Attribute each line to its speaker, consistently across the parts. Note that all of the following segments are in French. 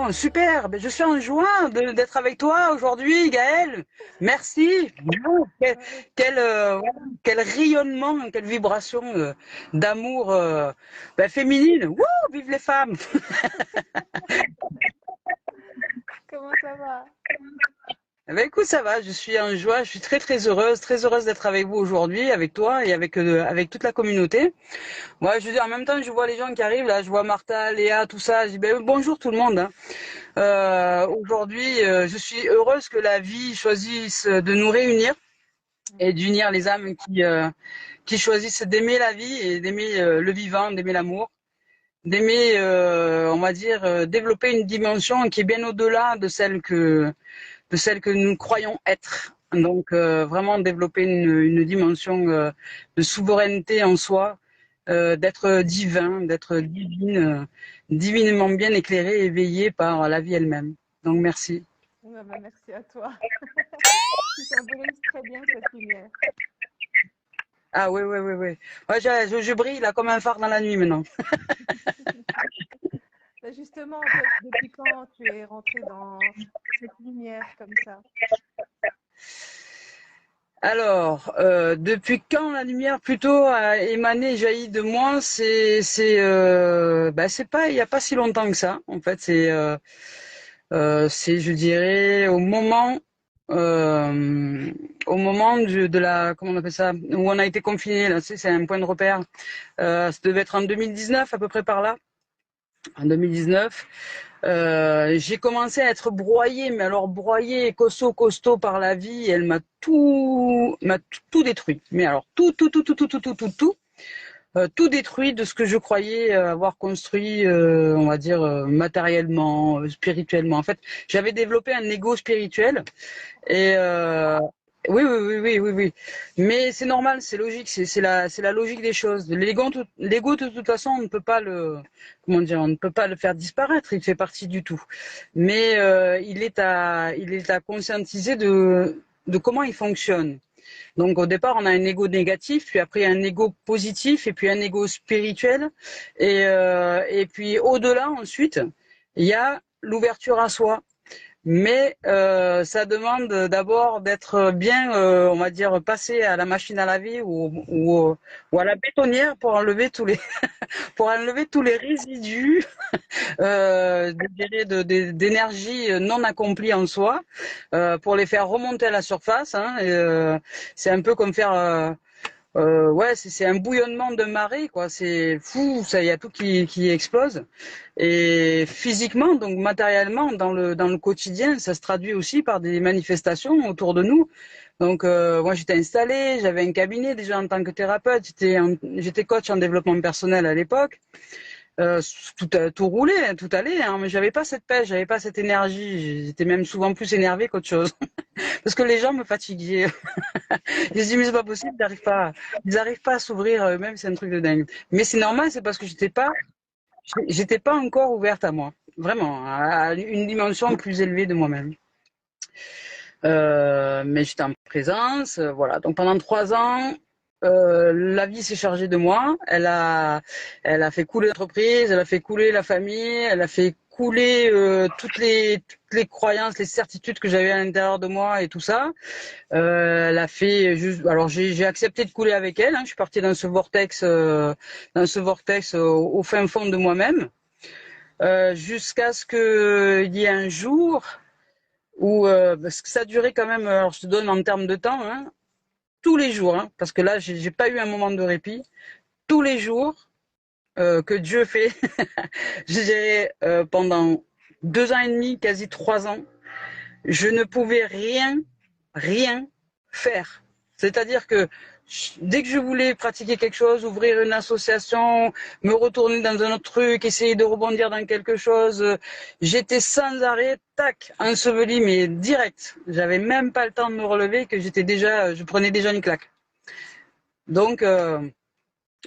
Speaker 1: Bon, super. Ben, je suis en joie d'être avec toi aujourd'hui, Gaëlle. Merci. Bon,
Speaker 2: Ouais,
Speaker 1: voilà, quel rayonnement, quelle vibration d'amour ben, féminine. Wouh, vive les femmes.
Speaker 2: comment ça va?
Speaker 1: Ben, écoute, ça va. Je suis en joie. Je suis très heureuse d'être avec vous aujourd'hui, avec toi et avec toute la communauté. Moi, je dis en même temps, je vois les gens qui arrivent là. Je vois Martha, Léa, tout ça. Je dis ben, bonjour tout le monde, hein. Aujourd'hui, je suis heureuse que la vie choisisse de nous réunir et
Speaker 2: Mhm.
Speaker 1: d'unir les âmes qui choisissent d'aimer la vie et d'aimer le vivant, d'aimer l'amour, d'aimer, on va dire, développer une dimension qui est bien au-delà de celle que nous croyons être. Donc, vraiment développer une dimension de souveraineté en soi, d'être divin, d'être divine, divinement bien éclairé et éveillé par la vie elle-même. Donc, merci.
Speaker 2: Ouais, bah, merci à toi. Tu symbolises très bien cette lumière.
Speaker 1: Ah oui, oui, oui, oui. Ouais, je brille là comme un phare dans la nuit maintenant.
Speaker 2: Bah, justement, toi, depuis quand tu es rentré dans cette lumière comme ça?
Speaker 1: Alors, depuis quand la lumière plutôt a émané, jailli de moi, c'est pas, il n'y a pas si longtemps que ça. En fait, c'est, je dirais, au moment de la, comment on appelle ça, où on a été confiné. Là, c'est un point de repère. Ça devait être en 2019, à peu près par là. En 2019. J'ai commencé à être broyée, mais alors broyée, costaud par la vie. Elle m'a tout détruit. Mais alors tout détruit de ce que je croyais avoir construit, on va dire matériellement, spirituellement. En fait, j'avais développé un ego spirituel et oui, oui, oui, oui, oui, oui. Mais c'est normal, c'est logique, c'est la logique des choses. L'ego, de toute façon, on ne peut pas comment dire, on ne peut pas le faire disparaître. Il fait partie du tout. Mais il est à conscientiser de comment il fonctionne. Donc au départ, on a un ego négatif, puis après un ego positif, et puis un ego spirituel, et puis au-delà ensuite, il y a l'ouverture à soi. Mais ça demande d'abord d'être bien, on va dire, passé à la machine à laver ou à la bétonnière pour enlever pour enlever tous les résidus d'énergie non accomplie en soi, pour les faire remonter à la surface. Hein, c'est un peu comme faire ouais, c'est un bouillonnement de marée, quoi. C'est fou, ça, il y a tout qui explose. Et physiquement, donc matériellement, dans le quotidien, ça se traduit aussi par des manifestations autour de nous. Donc, moi, j'étais installée, j'avais un cabinet déjà en tant que thérapeute. J'étais coach en développement personnel à l'époque. Tout roulait, tout allait, hein, mais j'avais pas cette pêche, j'avais pas cette énergie. J'étais même souvent plus énervée qu'autre chose, parce que les gens me fatiguaient. J'ai dit, mais c'est pas possible, ils arrivent pas à s'ouvrir eux-mêmes, c'est un truc de dingue. Mais c'est normal, c'est parce que j'étais pas encore ouverte à moi. Vraiment, à une dimension plus élevée de moi-même. Mais j'étais en présence, voilà. Donc pendant 3 ans, la vie s'est chargée de moi. Elle a fait couler l'entreprise, elle a fait couler la famille, elle a fait couler toutes les croyances, les certitudes que j'avais à l'intérieur de moi et tout ça. Elle a fait juste. Alors j'ai accepté de couler avec elle. Hein. Je suis partie dans ce vortex au fin fond de moi-même, jusqu'à ce qu'il y ait un jour où parce que ça a duré quand même. Alors je te donne en termes de temps, hein, tous les jours, hein, parce que là j'ai pas eu un moment de répit. Tous les jours que Dieu fait, je dirais pendant 2 ans et demi, quasi 3 ans, je ne pouvais rien faire. C'est-à-dire que dès que je voulais pratiquer quelque chose, ouvrir une association, me retourner dans un autre truc, essayer de rebondir dans quelque chose, j'étais sans arrêt, tac, enseveli, mais direct. J'avais même pas le temps de me relever que je prenais déjà une claque. Donc,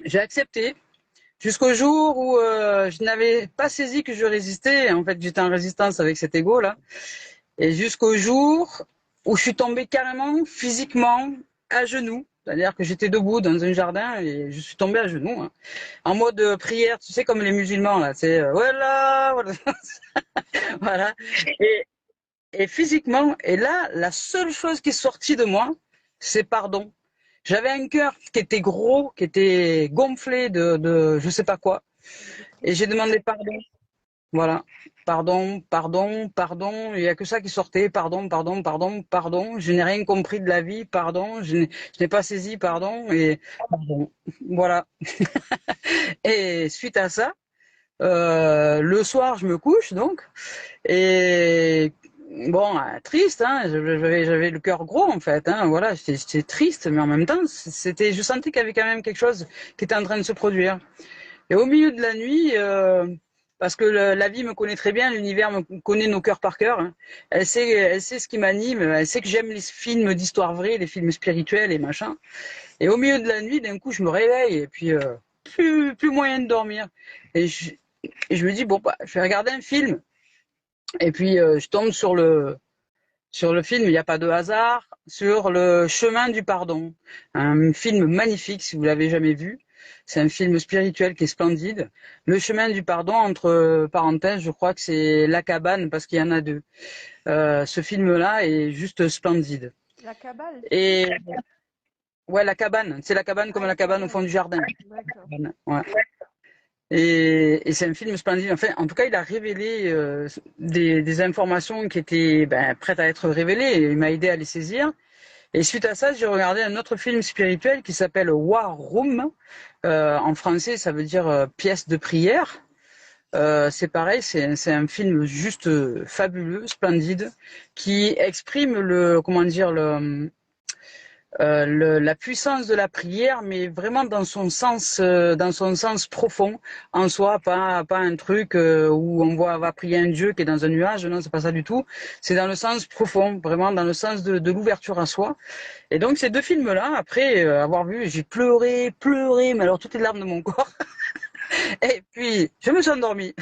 Speaker 1: j'ai accepté. Jusqu'au jour où je n'avais pas saisi que je résistais. En fait, j'étais en résistance avec cet ego-là. Et jusqu'au jour où je suis tombée carrément, physiquement, à genoux. C'est-à-dire que j'étais debout dans un jardin et je suis tombée à genoux, hein, en mode prière, tu sais, comme les musulmans, là, c'est voilà, voilà, voilà. Et, et physiquement, et là, la seule chose qui est sortie de moi, c'est pardon. J'avais un cœur qui était gros, qui était gonflé de je sais pas quoi, et j'ai demandé pardon. Voilà. Pardon, pardon, pardon. Il n'y a que ça qui sortait. Pardon, pardon, pardon, pardon. Je n'ai rien compris de la vie. Pardon. Je n'ai pas saisi. Pardon. Et pardon. Voilà. Et suite à ça, le soir, je me couche donc. Et bon, triste. Hein, j'avais le cœur gros en fait. Hein, voilà. J'étais triste, mais en même temps, je sentais qu'il y avait quand même quelque chose qui était en train de se produire. Et au milieu de la nuit, parce que la vie me connaît très bien, l'univers me connaît nos cœurs par cœur. Hein. Elle sait ce qui m'anime, elle sait que j'aime les films d'histoire vraie, les films spirituels et machin. Et au milieu de la nuit, d'un coup, je me réveille et puis plus moyen de dormir. Et je me dis bon, bah, je vais regarder un film. Et puis je tombe sur le film, il n'y a pas de hasard, sur le chemin du pardon. Un film magnifique si vous l'avez jamais vu. C'est un film spirituel qui est splendide. Le chemin du pardon, entre parenthèses, je crois que c'est La Cabane, parce qu'il y en a deux. Ce film-là est juste splendide.
Speaker 2: La cabale, tu dis?
Speaker 1: Et ouais, La Cabane, c'est la cabane comme
Speaker 2: Ah,
Speaker 1: la cabane au
Speaker 2: cabane.
Speaker 1: fond du jardin.
Speaker 2: D'accord.
Speaker 1: Ouais. Et c'est un film splendide. Enfin, en tout cas, il a révélé des informations qui étaient prêtes à être révélées et il m'a aidé à les saisir. Et suite à ça, j'ai regardé un autre film spirituel qui s'appelle War Room. En français, ça veut dire pièce de prière. C'est pareil, c'est un film juste fabuleux, splendide, qui exprime la puissance de la prière, mais vraiment dans son sens profond en soi, pas un truc où va prier un Dieu qui est dans un nuage. Non, c'est pas ça du tout. C'est dans le sens profond, vraiment dans le sens de l'ouverture à soi. Et donc ces deux films-là, après avoir vu, j'ai pleuré, pleuré, mais alors toutes les larmes de mon corps. Et puis je me suis endormie.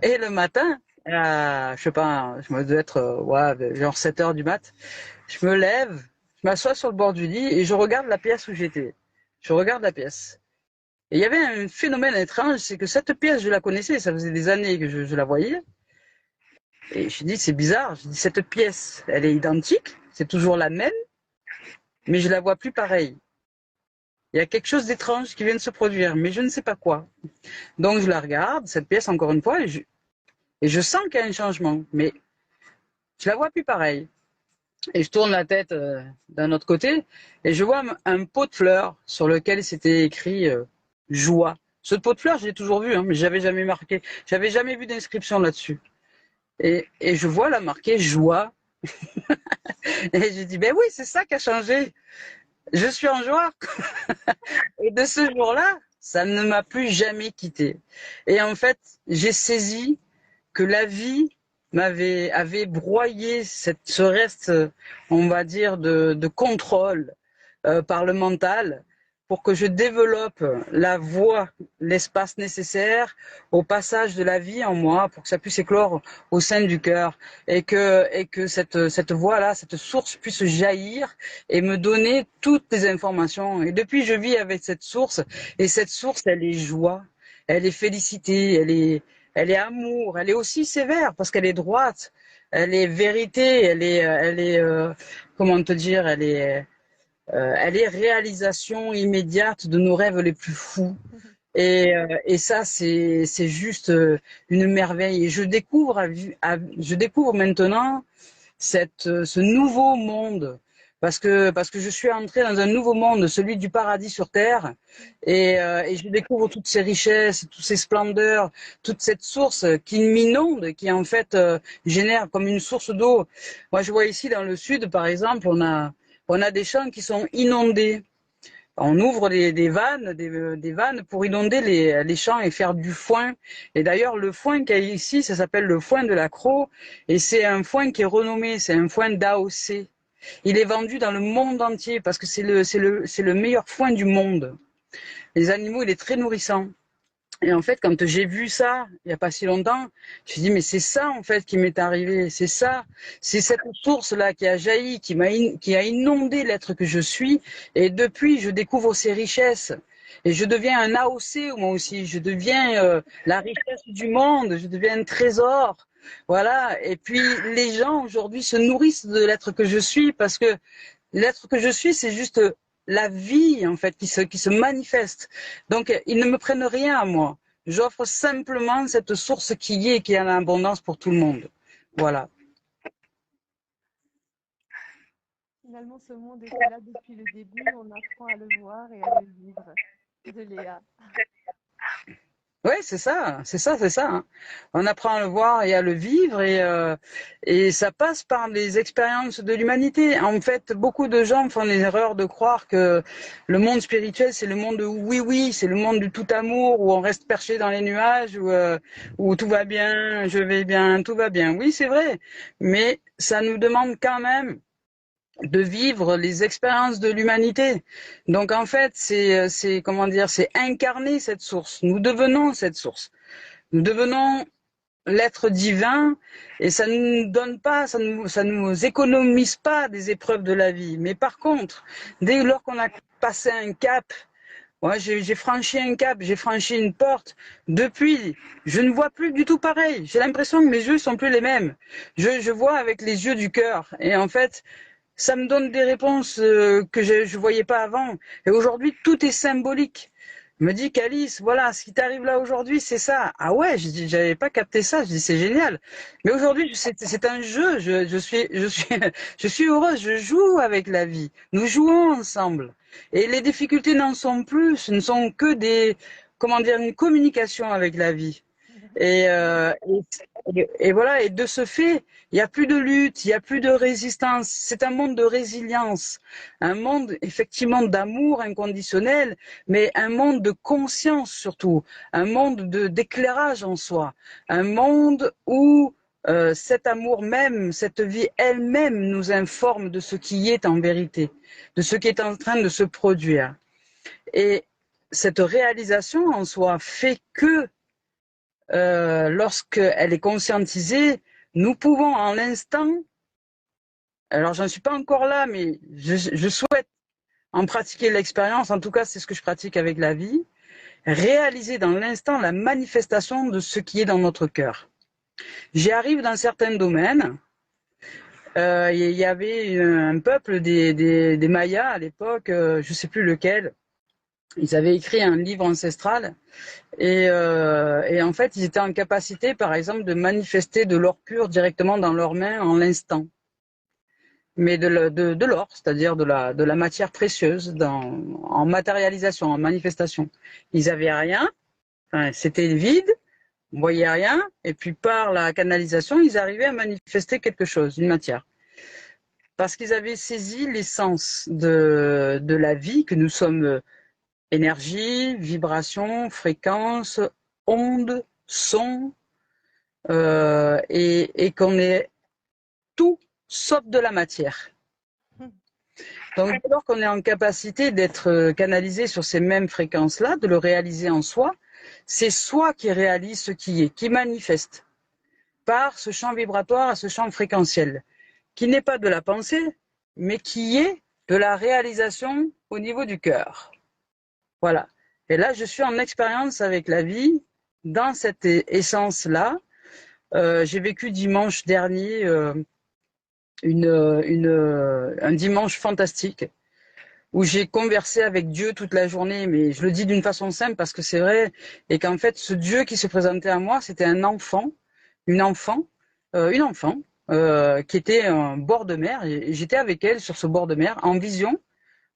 Speaker 1: Et le matin, je sais pas, je me devais être genre 7 heures du mat. Je me lève, je m'assois sur le bord du lit et je regarde la pièce où j'étais. Je regarde la pièce. Et il y avait un phénomène étrange, c'est que cette pièce, je la connaissais, ça faisait des années que je la voyais. Et je dis, c'est bizarre, je dis, cette pièce, elle est identique, c'est toujours la même, mais je la vois plus pareille. Il y a quelque chose d'étrange qui vient de se produire, mais je ne sais pas quoi. Donc je la regarde, cette pièce encore une fois, et je sens qu'il y a un changement, mais je la vois plus pareille. Et je tourne la tête d'un autre côté et je vois un pot de fleurs sur lequel c'était écrit joie. Ce pot de fleurs, je l'ai toujours vu, hein, mais j'avais jamais vu d'inscription là-dessus. Et je vois là marqué joie. Et je dis, ben oui, c'est ça qui a changé. Je suis en joie. Et de ce jour-là, ça ne m'a plus jamais quitté. Et en fait, j'ai saisi que la vie avait broyé ce reste, on va dire, de contrôle par le mental pour que je développe la voie, l'espace nécessaire au passage de la vie en moi pour que ça puisse éclore au sein du cœur et que cette voie-là, cette source puisse jaillir et me donner toutes les informations. Et depuis, je vis avec cette source et cette source, elle est joie, elle est félicité, elle est amour, elle est aussi sévère parce qu'elle est droite, elle est vérité, elle est comment te dire, elle est réalisation immédiate de nos rêves les plus fous. Et ça, c'est juste une merveille. Et je découvre maintenant ce nouveau monde. Parce que je suis entrée dans un nouveau monde, celui du paradis sur terre, et je découvre toutes ces richesses, toutes ces splendeurs, toute cette source qui m'inonde, qui en fait génère comme une source d'eau. Moi, je vois ici dans le sud, par exemple, on a des champs qui sont inondés. On ouvre des vannes pour inonder les champs et faire du foin. Et d'ailleurs, le foin qu'il y a ici, ça s'appelle le foin de la Crau, et c'est un foin qui est renommé, c'est un foin d'AOC. Il est vendu dans le monde entier parce que c'est le meilleur foin du monde. Les animaux, il est très nourrissant. Et en fait, quand j'ai vu ça, il n'y a pas si longtemps, j'ai dit, mais c'est ça, en fait, qui m'est arrivé. C'est ça. C'est cette source-là qui a jailli, qui a inondé l'être que je suis. Et depuis, je découvre ses richesses. Et je deviens un AOC, moi aussi. Je deviens la richesse du monde. Je deviens un trésor. Voilà. Et puis, les gens, aujourd'hui, se nourrissent de l'être que je suis parce que l'être que je suis, c'est juste la vie, en fait, qui se manifeste. Donc, ils ne me prennent rien à moi. J'offre simplement cette source qui est, qui est en abondance pour tout le monde. Voilà.
Speaker 2: Finalement, ce monde était là depuis le début, on apprend à le voir et à le vivre. De Léa.
Speaker 1: Oui, c'est ça, c'est ça, c'est ça. Hein. On apprend à le voir et à le vivre et ça passe par les expériences de l'humanité. En fait, beaucoup de gens font l'erreur de croire que le monde spirituel, c'est le monde oui, oui, c'est le monde du tout amour où on reste perché dans les nuages, où tout va bien, je vais bien, tout va bien. Oui, c'est vrai, mais ça nous demande quand même de vivre les expériences de l'humanité. Donc en fait, c'est comment dire, c'est incarner cette source. Nous devenons cette source. Nous devenons l'être divin et ça ne nous donne pas, ça nous économise pas des épreuves de la vie. Mais par contre, dès lors qu'on a passé un cap, ouais, j'ai franchi un cap, j'ai franchi une porte. Depuis, je ne vois plus du tout pareil. J'ai l'impression que mes yeux sont plus les mêmes. Je vois avec les yeux du cœur. Et en fait, ça me donne des réponses que je ne voyais pas avant. Et aujourd'hui, tout est symbolique. Je me dis qu'Alice, voilà, ce qui t'arrive là aujourd'hui, c'est ça. Ah ouais, je dis, j'avais pas capté ça. Je dis, c'est génial. Mais aujourd'hui, c'est un jeu. Je suis heureuse. Je joue avec la vie. Nous jouons ensemble. Et les difficultés n'en sont plus. Ce ne sont que des, comment dire, une communication avec la vie. Et, et voilà, et de ce fait, il n'y a plus de lutte, il n'y a plus de résistance. C'est un monde de résilience, un monde effectivement d'amour inconditionnel, mais un monde de conscience surtout, un monde d'éclairage en soi, un monde où cet amour même, cette vie elle-même nous informe de ce qui est en vérité, de ce qui est en train de se produire. Et cette réalisation en soi fait que lorsqu'elle est conscientisée, nous pouvons en l'instant, alors j'en suis pas encore là, mais je souhaite en pratiquer l'expérience, en tout cas c'est ce que je pratique avec la vie, réaliser dans l'instant la manifestation de ce qui est dans notre cœur. J'y arrive dans certains domaines. Il y avait un peuple des Mayas à l'époque, je sais plus lequel, ils avaient écrit un livre ancestral et en fait, ils étaient en capacité, par exemple, de manifester de l'or pur directement dans leurs mains en l'instant. Mais de l'or, c'est-à-dire de la matière précieuse en matérialisation, en manifestation. Ils avaient rien, enfin, c'était vide, on voyait rien, et puis par la canalisation, ils arrivaient à manifester quelque chose, une matière. Parce qu'ils avaient saisi l'essence de la vie, que nous sommes énergie, vibration, fréquence, onde, son, et qu'on est tout sauf de la matière. Donc, dès lors qu'on est en capacité d'être canalisé sur ces mêmes fréquences-là, de le réaliser en soi, c'est soi qui réalise ce qui est, qui manifeste par ce champ vibratoire, ce champ fréquentiel, qui n'est pas de la pensée, mais qui est de la réalisation au niveau du cœur. Voilà. Et là, je suis en expérience avec la vie dans cette essence-là. J'ai vécu dimanche dernier un dimanche fantastique où j'ai conversé avec Dieu toute la journée, mais je le dis d'une façon simple parce que c'est vrai, et qu'en fait, ce Dieu qui se présentait à moi, c'était un enfant, une enfant, une enfant, qui était en bord de mer, et j'étais avec elle sur ce bord de mer, en vision.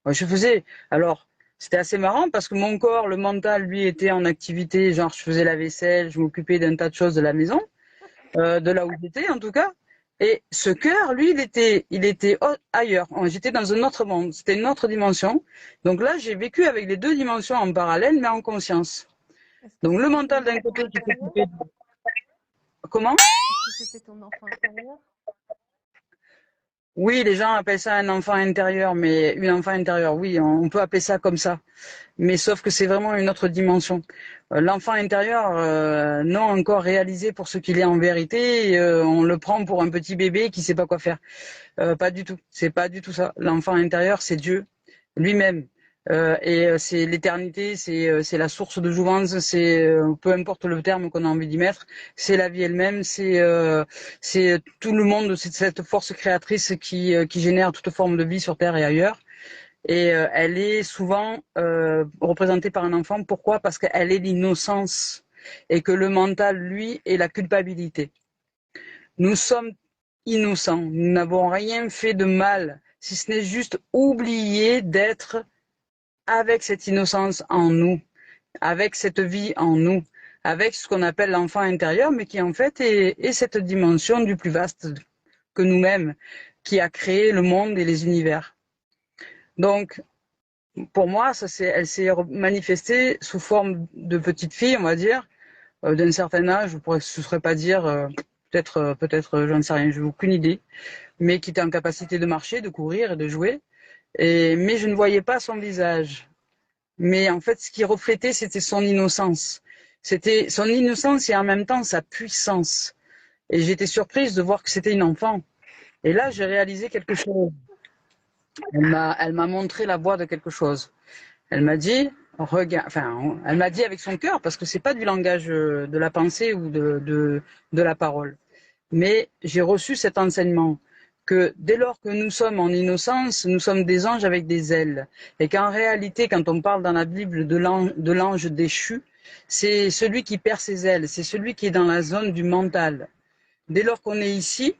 Speaker 1: Je faisais, alors, c'était assez marrant parce que mon corps, le mental, lui, était en activité, genre je faisais la vaisselle, je m'occupais d'un tas de choses de la maison, de là où j'étais en tout cas. Et ce cœur, lui, il était ailleurs. J'étais dans un autre monde. C'était une autre dimension. Donc là, j'ai vécu avec les deux dimensions en parallèle, mais en conscience.
Speaker 2: Est-ce que
Speaker 1: Donc le
Speaker 2: c'était
Speaker 1: mental
Speaker 2: ton
Speaker 1: d'un
Speaker 2: enfant
Speaker 1: côté qui
Speaker 2: intérieur?
Speaker 1: s'occupait de... Comment?
Speaker 2: Est-ce que c'était ton enfant intérieur?
Speaker 1: Oui, les gens appellent ça un enfant intérieur, mais une enfant intérieure, oui, on peut appeler ça comme ça. Mais sauf que c'est vraiment une autre dimension. L'enfant intérieur, non encore réalisé pour ce qu'il est en vérité, on le prend pour un petit bébé qui sait pas quoi faire. Pas du tout. C'est pas du tout ça. L'enfant intérieur, c'est Dieu lui-même. C'est l'éternité, c'est la source de jouvence, c'est peu importe le terme qu'on a envie d'y mettre, c'est la vie elle-même, c'est tout le monde, c'est cette force créatrice qui génère toute forme de vie sur Terre et ailleurs. Et elle est souvent représentée par un enfant. Pourquoi? Parce qu'elle est l'innocence et que le mental, lui, est la culpabilité. Nous sommes innocents, nous n'avons rien fait de mal, si ce n'est juste oublier d'être avec cette innocence en nous, avec cette vie en nous, avec ce qu'on appelle l'enfant intérieur, mais qui en fait est cette dimension du plus vaste que nous-mêmes, qui a créé le monde et les univers. Donc, pour moi, elle s'est manifestée sous forme de petite fille, on va dire, d'un certain âge, je pourrais, ce serait pas dire, peut-être, j'en sais rien, j'ai aucune idée, mais qui était en capacité de marcher, de courir et de jouer. Mais je ne voyais pas son visage. Mais en fait, ce qui reflétait, c'était son innocence. C'était son innocence et en même temps sa puissance. Et j'étais surprise de voir que c'était une enfant. Et là, j'ai réalisé quelque chose. Elle m'a montré la voie de quelque chose. Elle m'a dit, regarde, enfin, elle m'a dit avec son cœur, parce que c'est pas du langage de la pensée ou de la parole. Mais j'ai reçu cet enseignement que dès lors que nous sommes en innocence, nous sommes des anges avec des ailes. Et qu'en réalité, quand on parle dans la Bible de l'ange déchu, c'est celui qui perd ses ailes, c'est celui qui est dans la zone du mental. Dès lors qu'on est ici,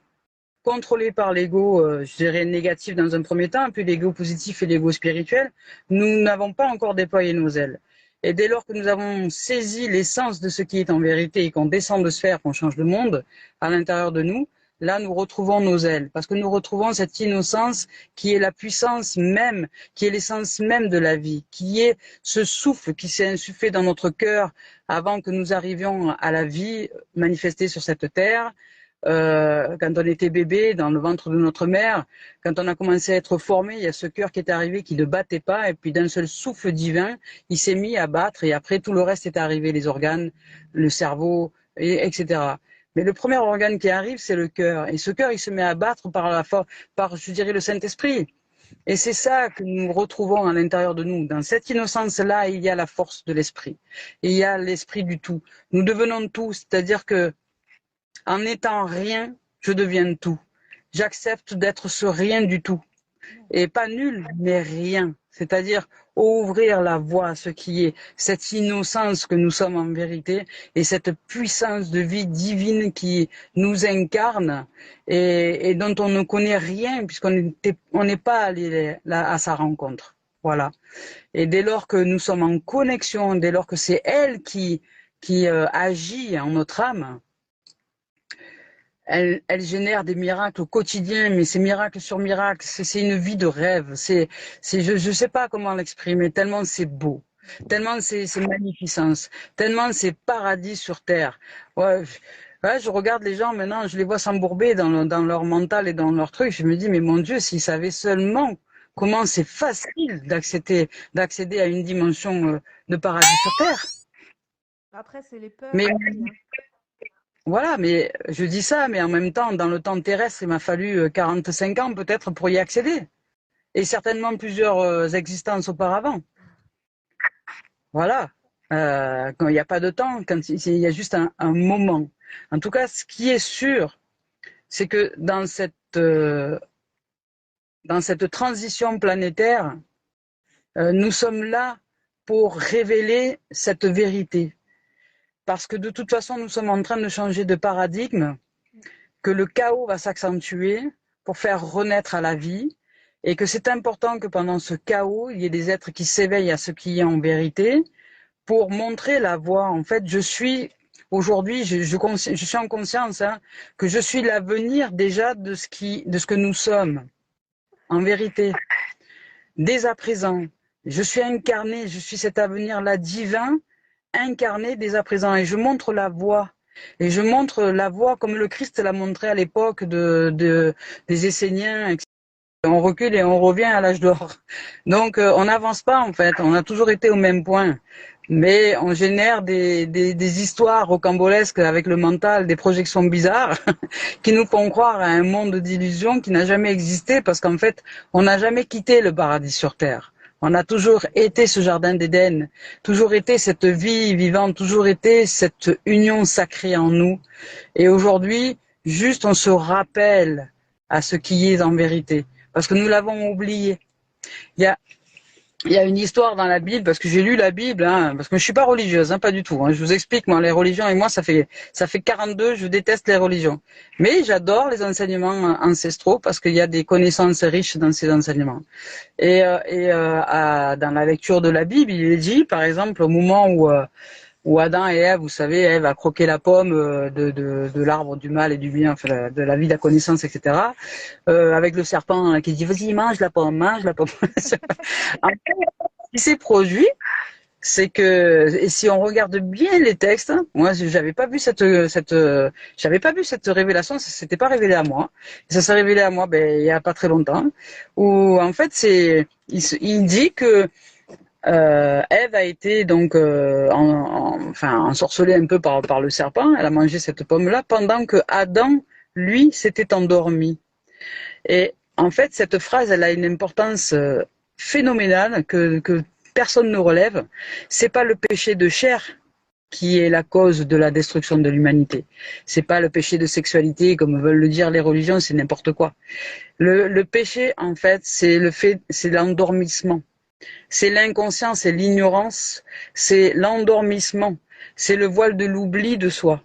Speaker 1: contrôlé par l'ego, je dirais négatif dans un premier temps, puis l'ego positif et l'ego spirituel, nous n'avons pas encore déployé nos ailes. Et dès lors que nous avons saisi l'essence de ce qui est en vérité et qu'on descend de sphère, qu'on change de monde à l'intérieur de nous, là nous retrouvons nos ailes, parce que nous retrouvons cette innocence qui est la puissance même, qui est l'essence même de la vie, qui est ce souffle qui s'est insufflé dans notre cœur avant que nous arrivions à la vie manifestée sur cette terre. Quand on était bébé dans le ventre de notre mère, quand on a commencé à être formé, il y a ce cœur qui est arrivé qui ne battait pas et puis d'un seul souffle divin, il s'est mis à battre et après tout le reste est arrivé, les organes, le cerveau, etc. Mais le premier organe qui arrive, c'est le cœur. Et ce cœur, il se met à battre par, je dirais, le Saint-Esprit. Et c'est ça que nous retrouvons à l'intérieur de nous. Dans cette innocence-là, il y a la force de l'esprit. Il y a l'esprit du tout. Nous devenons tout, c'est-à-dire que en n'étant rien, je deviens tout. J'accepte d'être ce rien du tout. Et pas nul, mais rien. C'est-à-dire ouvrir la voie à ce qui est, cette innocence que nous sommes en vérité et cette puissance de vie divine qui nous incarne et dont on ne connaît rien puisqu'on n'est pas allé là à sa rencontre. Voilà. Et dès lors que nous sommes en connexion, dès lors que c'est elle qui agit en notre âme, elle génère des miracles au quotidien, mais c'est miracle sur miracle, c'est une vie de rêve. Je sais pas comment l'exprimer, tellement c'est beau, tellement c'est magnificence, tellement c'est paradis sur terre. Ouais, ouais, je regarde les gens maintenant, je les vois s'embourber dans leur mental et dans leur truc. Je me dis, mais mon Dieu, s'ils savaient seulement comment c'est facile d'accéder à une dimension de paradis sur terre.
Speaker 2: Après, c'est les peurs
Speaker 1: Mais
Speaker 2: aussi, hein.
Speaker 1: voilà, mais je dis ça, mais en même temps, dans le temps terrestre, il m'a fallu 45 ans peut-être pour y accéder. Et certainement plusieurs existences auparavant. Voilà. Quand il n'y a pas de temps, quand il y a juste un moment. En tout cas, ce qui est sûr, c'est que dans cette transition planétaire, nous sommes là pour révéler cette vérité. Parce que de toute façon, nous sommes en train de changer de paradigme, que le chaos va s'accentuer pour faire renaître à la vie et que c'est important que pendant ce chaos, il y ait des êtres qui s'éveillent à ce qui est en vérité pour montrer la voie. En fait, je suis aujourd'hui, je suis en conscience que je suis l'avenir déjà de ce que nous sommes en vérité, dès à présent. Je suis incarné, je suis cet avenir-là divin, incarné dès à présent et je montre la voie. Et je montre la voie comme le Christ l'a montré à l'époque des Esséniens, etc. on recule et on revient à l'âge d'or. Donc on n'avance pas en fait, on a toujours été au même point. Mais on génère des histoires rocambolesques avec le mental, des projections bizarres qui nous font croire à un monde d'illusions qui n'a jamais existé parce qu'en fait, on n'a jamais quitté le paradis sur Terre. On a toujours été ce jardin d'Éden, toujours été cette vie vivante, toujours été cette union sacrée en nous. Et aujourd'hui, juste on se rappelle à ce qui est en vérité, parce que nous l'avons oublié. Il y a il y a une histoire dans la Bible, parce que j'ai lu la Bible, hein, parce que je suis pas religieuse, hein, pas du tout. Hein. Je vous explique, moi, les religions et moi, ça fait 42, je déteste les religions. Mais j'adore les enseignements ancestraux parce qu'il y a des connaissances riches dans ces enseignements. Dans la lecture de la Bible, il est dit, par exemple, au moment où Adam et Ève, vous savez, Ève a croqué la pomme de l'arbre du mal et du bien, enfin, de la vie, de la connaissance, etc. Avec le serpent qui dit vas-y mange la pomme, mange la pomme. En fait, ce qui s'est produit, c'est que et si on regarde bien les textes, moi j'avais pas vu j'avais pas vu cette révélation, ça s'était pas révélé à moi. Ça s'est révélé à moi il y a pas très longtemps, où en fait il dit que Ève a été donc ensorcelée un peu par le serpent. Elle a mangé cette pomme-là pendant que Adam, lui, s'était endormi. Et en fait, cette phrase, elle a une importance phénoménale que personne ne relève. C'est pas le péché de chair qui est la cause de la destruction de l'humanité. C'est pas le péché de sexualité, comme veulent le dire les religions, c'est n'importe quoi. Le péché, en fait, c'est l'endormissement. C'est l'inconscience, c'est l'ignorance, c'est l'endormissement, c'est le voile de l'oubli de soi.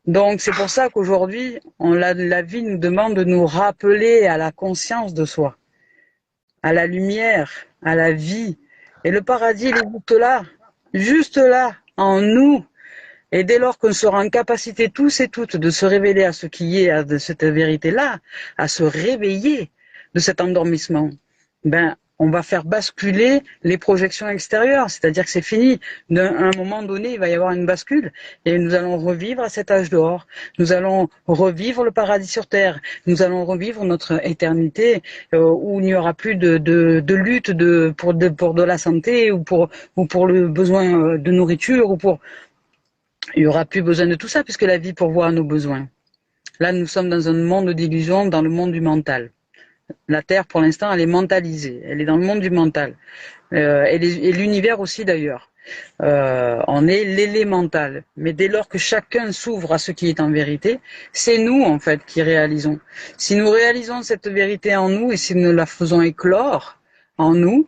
Speaker 1: Donc c'est pour ça qu'aujourd'hui, la vie nous demande de nous rappeler à la conscience de soi, à la lumière, à la vie. Et le paradis, il est juste là, en nous. Et dès lors qu'on sera en capacité tous et toutes de se révéler à ce qui est, de cette vérité-là, à se réveiller de cet endormissement, on va faire basculer les projections extérieures, c'est-à-dire que c'est fini. À un moment donné, il va y avoir une bascule et nous allons revivre à cet âge d'or. Nous allons revivre le paradis sur terre. Nous allons revivre notre éternité où il n'y aura plus de lutte pour de la santé ou pour le besoin de nourriture il n'y aura plus besoin de tout ça puisque la vie pourvoit à nos besoins. Là, nous sommes dans un monde d'illusions, dans le monde du mental. La Terre, pour l'instant, elle est mentalisée. Elle est dans le monde du mental. Et l'univers aussi, d'ailleurs. On est l'élémental. Mais dès lors que chacun s'ouvre à ce qui est en vérité, c'est nous, en fait, qui réalisons. Si nous réalisons cette vérité en nous et si nous la faisons éclore en nous,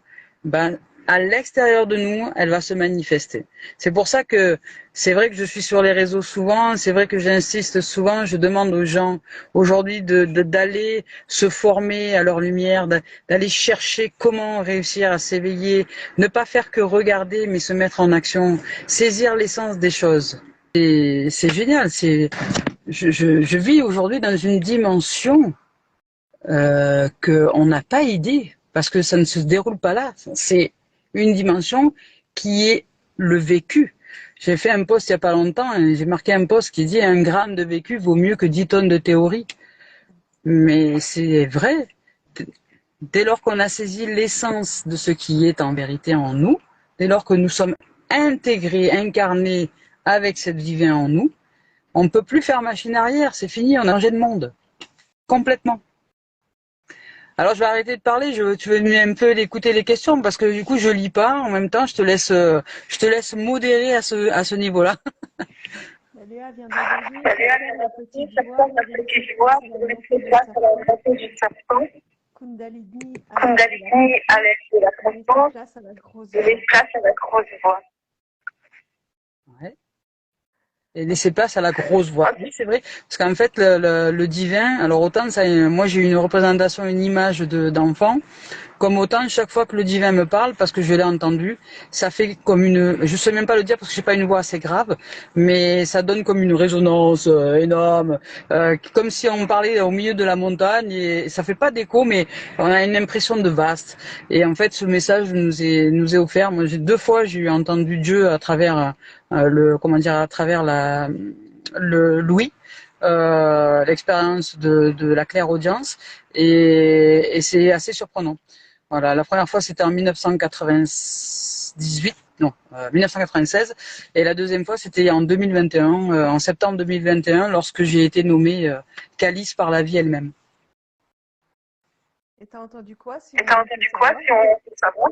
Speaker 1: à l'extérieur de nous, elle va se manifester. C'est pour ça que c'est vrai que je suis sur les réseaux souvent, c'est vrai que j'insiste souvent, je demande aux gens aujourd'hui d'aller se former à leur lumière, d'aller chercher comment réussir à s'éveiller, ne pas faire que regarder mais se mettre en action, saisir l'essence des choses. Et c'est génial, je vis aujourd'hui dans une dimension qu'on n'a pas idée, parce que ça ne se déroule pas là. C'est une dimension qui est le vécu. J'ai fait un post il n'y a pas longtemps, j'ai marqué un post qui dit 1 gramme de vécu vaut mieux que 10 tonnes de théorie. Mais c'est vrai. Dès lors qu'on a saisi l'essence de ce qui est en vérité en nous, dès lors que nous sommes intégrés, incarnés avec cette divin en nous, on ne peut plus faire machine arrière, c'est fini, on a changé de monde. Complètement. Alors je vais arrêter de parler, tu veux un peu écouter les questions parce que du coup je lis pas. En même temps, je te laisse modérer à ce niveau-là.
Speaker 2: Léa vient d'engager la petite voix sur la montée du serpent. Kundalini à l'aide de la conscience, laisser place à la grosse voix.
Speaker 1: Ouais. Et laisser place à la grosse voix. Oui, c'est vrai. Parce qu'en fait, le divin, alors autant ça, moi j'ai une représentation, une image d'enfant, comme autant chaque fois que le divin me parle, parce que je l'ai entendu, ça fait comme je sais même pas le dire parce que j'ai pas une voix assez grave, mais ça donne comme une résonance énorme, comme si on parlait au milieu de la montagne et ça fait pas d'écho, mais on a une impression de vaste. Et en fait, ce message nous est offert. Moi, 2 fois, j'ai entendu Dieu à travers à travers l'ouïe l'expérience de la clairaudience et c'est assez surprenant. Voilà, la première fois c'était en 1998, non, 1996 et la deuxième fois c'était en 2021, en septembre 2021 lorsque j'ai été nommée calice par la vie elle-même.
Speaker 2: Et t'as entendu quoi si
Speaker 1: on peut savoir?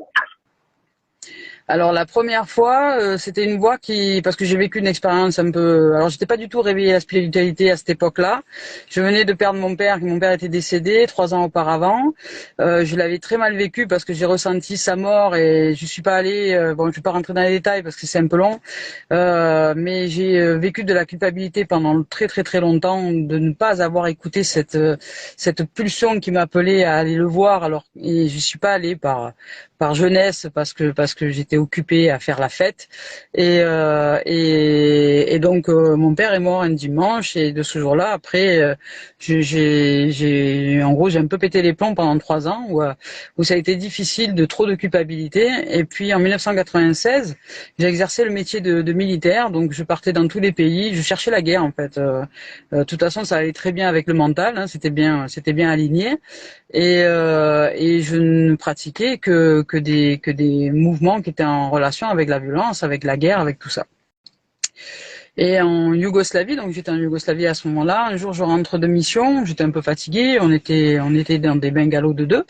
Speaker 1: Alors la première fois, c'était une voix qui, parce que j'ai vécu une expérience un peu, alors j'étais pas du tout réveillée à la spiritualité à cette époque-là. Je venais de perdre mon père était décédé 3 ans auparavant. Je l'avais très mal vécu parce que j'ai ressenti sa mort et je suis pas allée. Bon, je vais pas rentrer dans les détails parce que c'est un peu long, mais j'ai vécu de la culpabilité pendant très très très longtemps de ne pas avoir écouté cette pulsion qui m'appelait à aller le voir. Alors et je suis pas allée par jeunesse parce que j'étais occupée à faire la fête et donc mon père est mort un dimanche et de ce jour-là après j'ai en gros j'ai un peu pété les plombs pendant 3 ans où ça a été difficile de trop de culpabilité et puis en 1996 j'ai exercé le métier de militaire donc je partais dans tous les pays je cherchais la guerre en fait de toute façon ça allait très bien avec le mental hein, c'était bien aligné et je ne pratiquais que des mouvements qui étaient en relation avec la violence, avec la guerre, avec tout ça. Et en Yougoslavie, donc j'étais en Yougoslavie à ce moment-là, un jour je rentre de mission, j'étais un peu fatiguée, on était dans des bungalows de deux,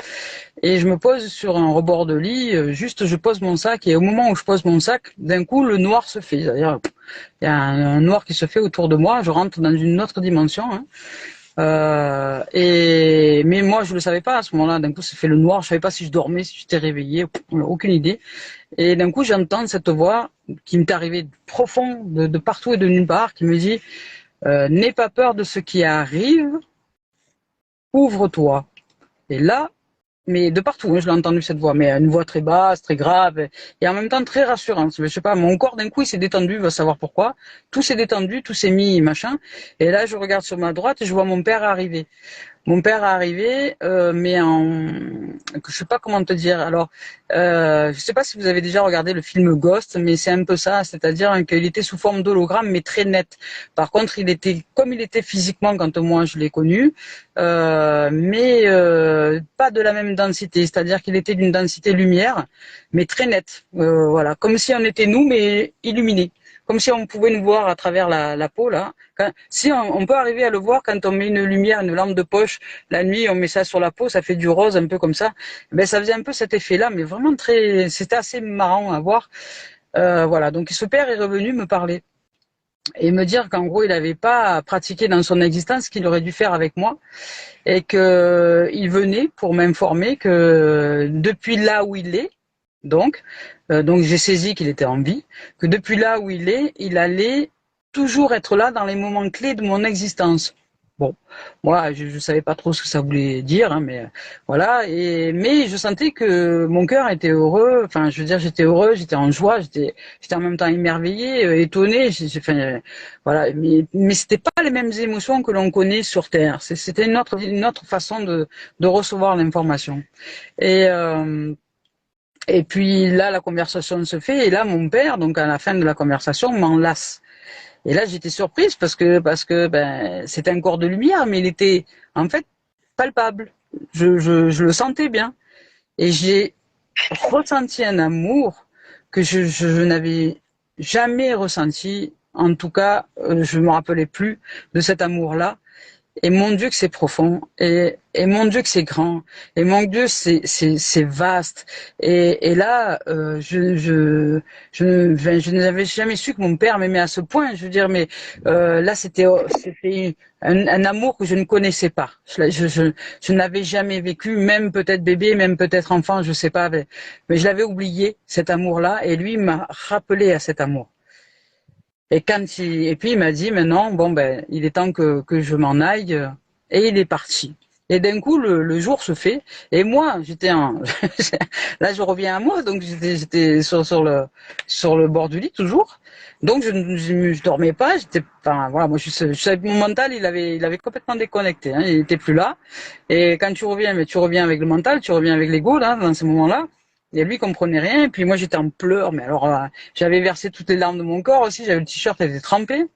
Speaker 1: et je me pose sur un rebord de lit, juste je pose mon sac, et au moment où je pose mon sac, d'un coup le noir se fait, c'est-à-dire il y a un noir qui se fait autour de moi, je rentre dans une autre dimension, hein. Mais moi je le savais pas à ce moment-là. D'un coup, ça fait le noir. Je savais pas si je dormais, si j'étais réveillée, aucune idée. Et d'un coup, j'entends cette voix qui m'est arrivée profond, de partout et de nulle part, qui me dit n'aie pas peur de ce qui arrive, ouvre-toi. Et là, mais de partout, hein, je l'ai entendu cette voix, mais une voix très basse, très grave, et en même temps très rassurante. Je sais pas, mon corps d'un coup il s'est détendu, va savoir pourquoi. Tout s'est détendu, tout s'est mis machin. Et là, je regarde sur ma droite et je vois mon père arriver. Mon père est arrivé, mais je sais pas comment te dire. Alors, je sais pas si vous avez déjà regardé le film Ghost, mais c'est un peu ça, c'est-à-dire qu'il était sous forme d'hologramme, mais très net. Par contre, comme il était physiquement quand moi je l'ai connu, mais pas de la même densité, c'est-à-dire qu'il était d'une densité lumière, mais très net. Voilà, comme si on était nous, mais illuminés. Comme si on pouvait nous voir à travers la peau là. Si on peut arriver à le voir quand on met une lumière, une lampe de poche la nuit, on met ça sur la peau, ça fait du rose un peu comme ça. Ben ça faisait un peu cet effet-là, mais vraiment c'était assez marrant à voir. Voilà, donc ce père est revenu me parler et me dire qu'en gros il n'avait pas pratiqué dans son existence ce qu'il aurait dû faire avec moi et que il venait pour m'informer que depuis là où il est, donc j'ai saisi qu'il était en vie, que depuis là où il est, il allait toujours être là dans les moments clés de mon existence. Bon, moi je savais pas trop ce que ça voulait dire, hein, mais voilà. Mais je sentais que mon cœur était heureux. Enfin, je veux dire, j'étais heureux, j'étais en joie, j'étais en même temps émerveillé, étonné. Enfin, voilà. Mais c'était pas les mêmes émotions que l'on connaît sur Terre. C'était une autre façon de recevoir l'information. Et et puis là, la conversation se fait, et là, mon père, donc à la fin de la conversation, m'enlace. Et là, j'étais surprise parce que ben, c'était un corps de lumière, mais il était en fait palpable. Je le sentais bien. Et j'ai ressenti un amour que je n'avais jamais ressenti. En tout cas, je me rappelais plus de cet amour-là. Et mon Dieu que c'est profond, et mon Dieu que c'est grand, et mon Dieu c'est vaste. Et là, je n'avais jamais su que mon père m'aimait à ce point. Je veux dire, mais là c'était un amour que je ne connaissais pas. Je n'avais jamais vécu, même peut-être bébé, même peut-être enfant, je sais pas, mais je l'avais oublié cet amour-là, et lui m'a rappelé à cet amour. Et puis il m'a dit maintenant, bon ben, il est temps que je m'en aille, et il est parti. Et d'un coup, le jour se fait, et moi, là je reviens à moi, donc j'étais sur le bord du lit toujours. Donc je dormais pas, enfin voilà, moi je savais que mon mental il avait complètement déconnecté, hein, il était plus là. Et quand tu reviens, mais tu reviens avec le mental, tu reviens avec l'ego là, dans ces moments-là. Et lui, il comprenait rien. Et puis moi, j'étais en pleurs. Mais alors, j'avais versé toutes les larmes de mon corps aussi. J'avais le t-shirt, elle était trempé.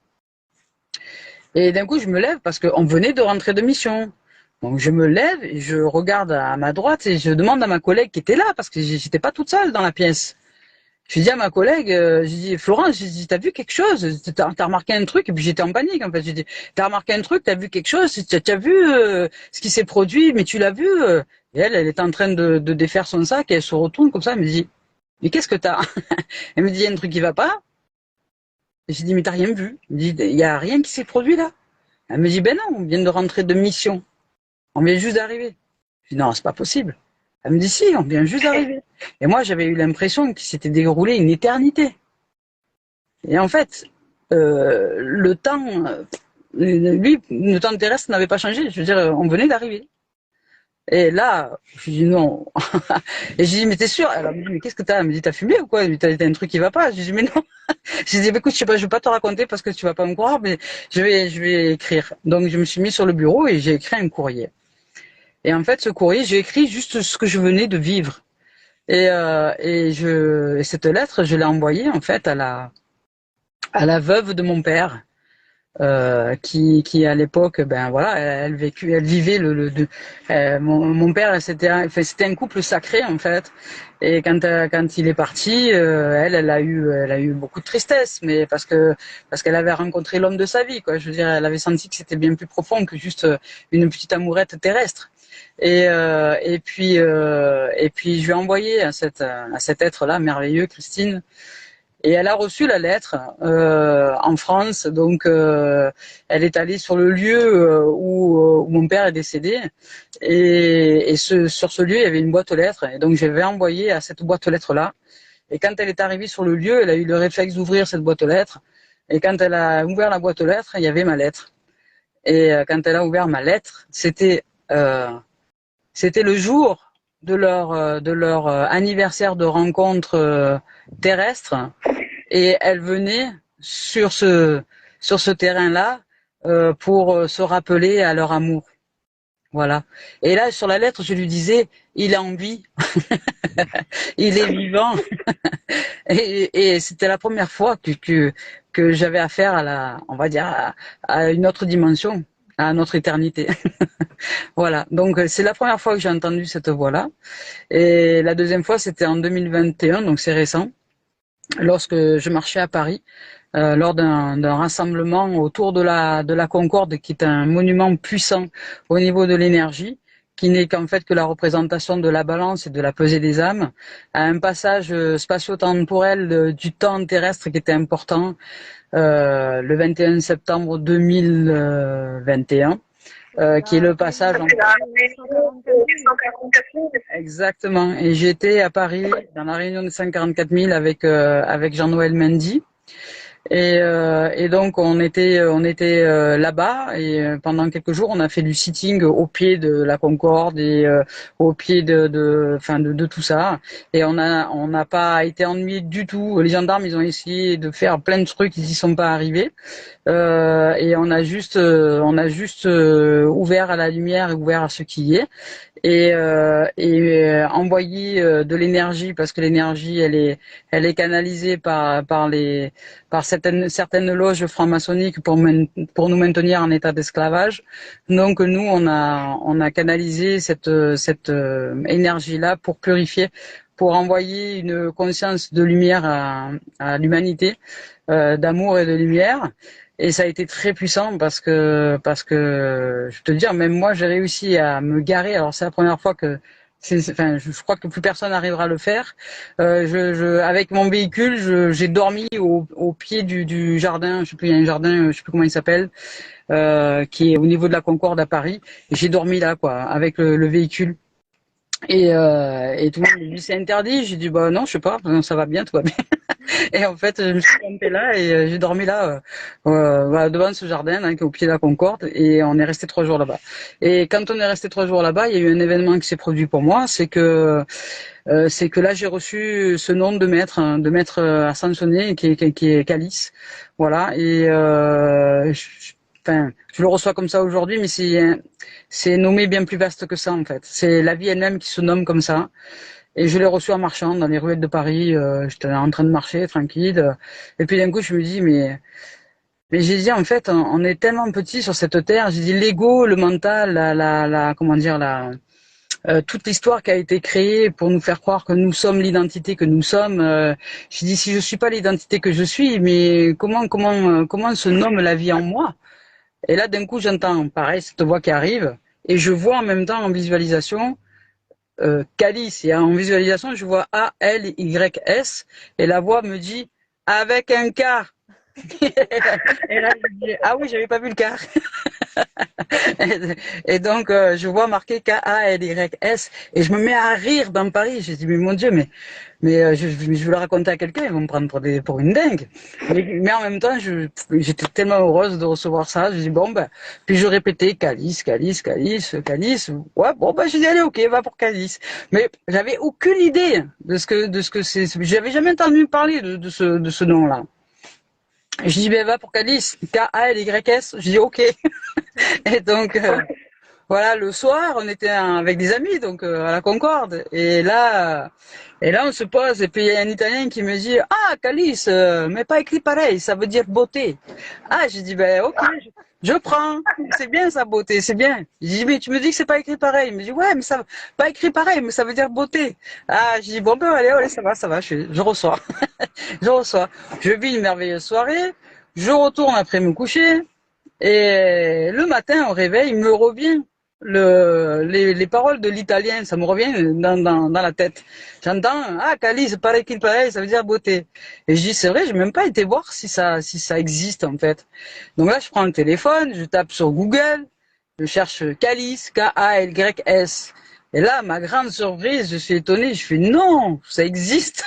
Speaker 1: Et d'un coup, je me lève parce qu'on venait de rentrer de mission. Donc je me lève, et je regarde à ma droite et je demande à ma collègue qui était là, parce que j'étais pas toute seule dans la pièce. Je dis à ma collègue, j'ai dit, Florence, j'ai dit, t'as vu quelque chose? T'as remarqué un truc? Et puis j'étais en panique, en fait. J'ai dit, t'as remarqué un truc? T'as vu quelque chose? T'as vu ce qui s'est produit? Mais tu l'as vu? Et elle était en train de défaire son sac et elle se retourne comme ça, elle me dit, mais qu'est-ce que t'as? Elle me dit, il y a un truc qui va pas. Et j'ai dit, mais t'as rien vu? Elle me dit, il y a rien qui s'est produit là. Elle me dit, ben non, on vient de rentrer de mission. On vient juste d'arriver. Je dis, non, c'est pas possible. Elle me dit, si, on vient juste d'arriver. Et moi, j'avais eu l'impression qu'il s'était déroulé une éternité. Et en fait, le temps, lui, le temps terrestre n'avait pas changé. Je veux dire, on venait d'arriver. Et là, je dis non. Et je dis, mais t'es sûr? Elle me dit, mais qu'est-ce que t'as? Elle me dit, t'as fumé ou quoi? T'as un truc qui va pas? Je dis, mais non. Je dis, écoute, je sais pas, je vais pas te raconter parce que tu vas pas me croire, mais je vais écrire. Donc, je me suis mis sur le bureau et j'ai écrit un courrier. Et en fait, ce courrier, j'ai écrit juste ce que je venais de vivre. Et cette lettre, je l'ai envoyée en fait à la veuve de mon père, qui à l'époque, ben voilà, elle vivait mon père, c'était un couple sacré en fait. Et quand il est parti, elle a eu beaucoup de tristesse, mais parce qu'elle avait rencontré l'homme de sa vie, quoi. Je veux dire, elle avait senti que c'était bien plus profond que juste une petite amourette terrestre. Et puis je lui ai envoyé à cet être-là merveilleux, Christine. Et elle a reçu la lettre en France, donc elle est allée sur le lieu où mon père est décédé, sur ce lieu il y avait une boîte aux lettres, et donc j'avais envoyé à cette boîte aux lettres là. Et quand elle est arrivée sur le lieu, elle a eu le réflexe d'ouvrir cette boîte aux lettres, et quand elle a ouvert la boîte aux lettres, il y avait ma lettre. Et quand elle a ouvert ma lettre, c'était le jour de leur anniversaire de rencontre terrestre. Et elle venait sur ce terrain-là pour se rappeler à leur amour. Voilà. Et là, sur la lettre, je lui disais, il a envie, il est vivant. Et c'était la première fois que j'avais affaire on va dire, à une autre dimension, à notre éternité. Voilà. Donc c'est la première fois que j'ai entendu cette voix-là. Et la deuxième fois, c'était en 2021, donc c'est récent, lorsque je marchais à Paris, lors d'un rassemblement autour de la Concorde, qui est un monument puissant au niveau de l'énergie, qui n'est qu'en fait que la représentation de la balance et de la pesée des âmes, à un passage spatio-temporel du temps terrestre qui était important, le 21 septembre 2021. Qui est le passage en... Exactement. Et j'étais à Paris dans la réunion des 144 000 avec Jean-Noël Mendy. Et donc on était là-bas, et pendant quelques jours on a fait du sitting au pied de la Concorde et au pied de tout ça, et on n'a pas été ennuyés du tout. Les gendarmes, ils ont essayé de faire plein de trucs, ils y sont pas arrivés, et on a juste ouvert à la lumière et ouvert à ce qui y est, et envoyer de l'énergie, parce que l'énergie elle est canalisée par certaines loges franc-maçonniques pour nous maintenir en état d'esclavage. Donc nous on a canalisé cette énergie là pour purifier, pour envoyer une conscience de lumière à l'humanité, d'amour et de lumière. Et ça a été très puissant parce que je te dire, même moi j'ai réussi à me garer. Alors c'est la première fois que je crois que plus personne n'arrivera à le faire. Avec mon véhicule, j'ai dormi au pied du jardin. Je sais plus, il y a un jardin, je sais plus comment il s'appelle, qui est au niveau de la Concorde à Paris. Et j'ai dormi là, quoi, avec le véhicule. Et tout le monde me dit c'est interdit. J'ai dit bah non, je sais pas, ça va bien, tout va bien. Et en fait, je me suis campée là et j'ai dormi là, devant ce jardin là, qui est au pied de la Concorde, et on est resté 3 jours là-bas. Et quand on est resté 3 jours là-bas, il y a eu un événement qui s'est produit pour moi, c'est que là j'ai reçu ce nom de maître ascensionné qui est Calice, voilà. Et je le reçois comme ça aujourd'hui, mais c'est nommé bien plus vaste que ça en fait. C'est la vie elle-même qui se nomme comme ça. Et je l'ai reçu en marchant dans les ruelles de Paris. J'étais en train de marcher tranquille. Et puis d'un coup, je me dis, mais Mais j'ai dit, en fait, on est tellement petit sur cette terre. J'ai dit, l'ego, le mental, comment dire, toute l'histoire qui a été créée pour nous faire croire que nous sommes l'identité que nous sommes. J'ai dit, si je suis pas l'identité que je suis, mais comment se nomme la vie en moi? Et là, d'un coup, j'entends, pareil, cette voix qui arrive, et je vois en même temps en visualisation, Calice. Et en visualisation, je vois A-L-Y-S, et la voix me dit, avec un K. Et là, je dis, ah oui, j'avais pas vu le K. Et donc, je vois marqué K-A-L-Y-S, et je me mets à rire dans Paris. Je dis, mais mon Dieu, mais je vais le raconter à quelqu'un, ils vont me prendre pour une dingue. Mais en même temps, j'étais tellement heureuse de recevoir ça. Je dis, bon, ben, puis je répétais Calice, Calice, Calice, Calice. Ouais, bon, ben, j'ai dit, allez, ok, va pour Calice. Mais j'avais aucune idée de ce que c'est. J'avais jamais entendu parler de ce nom-là. Je dis, ben, va pour Calice, K-A-L-Y-S. Je dis, ok. Et donc, voilà, le soir, on était avec des amis, donc à la Concorde. Et là, on se pose. Et puis il y a un Italien qui me dit, ah, Calice, mais pas écrit pareil, ça veut dire beauté. Ah, j'ai dit, ben ok, je prends. C'est bien ça, beauté, c'est bien. J'ai dit, mais tu me dis que c'est pas écrit pareil. Il me dit, ouais, mais ça, pas écrit pareil, mais ça veut dire beauté. Ah, j'ai dit, bon ben allez, ça va, je reçois, je reçois. Je vis une merveilleuse soirée. Je retourne après me coucher. Et le matin, au réveil, il me revient les paroles de l'italien, ça me revient dans la tête. J'entends, ah, Calice, pareil qu'il pareil, ça veut dire beauté. Et je dis, c'est vrai, j'ai même pas été voir si ça existe, en fait. Donc là, je prends le téléphone, je tape sur Google, je cherche Calice, K-A-L-Y-S. Et là, ma grande surprise, je suis étonné, je fais non, ça existe.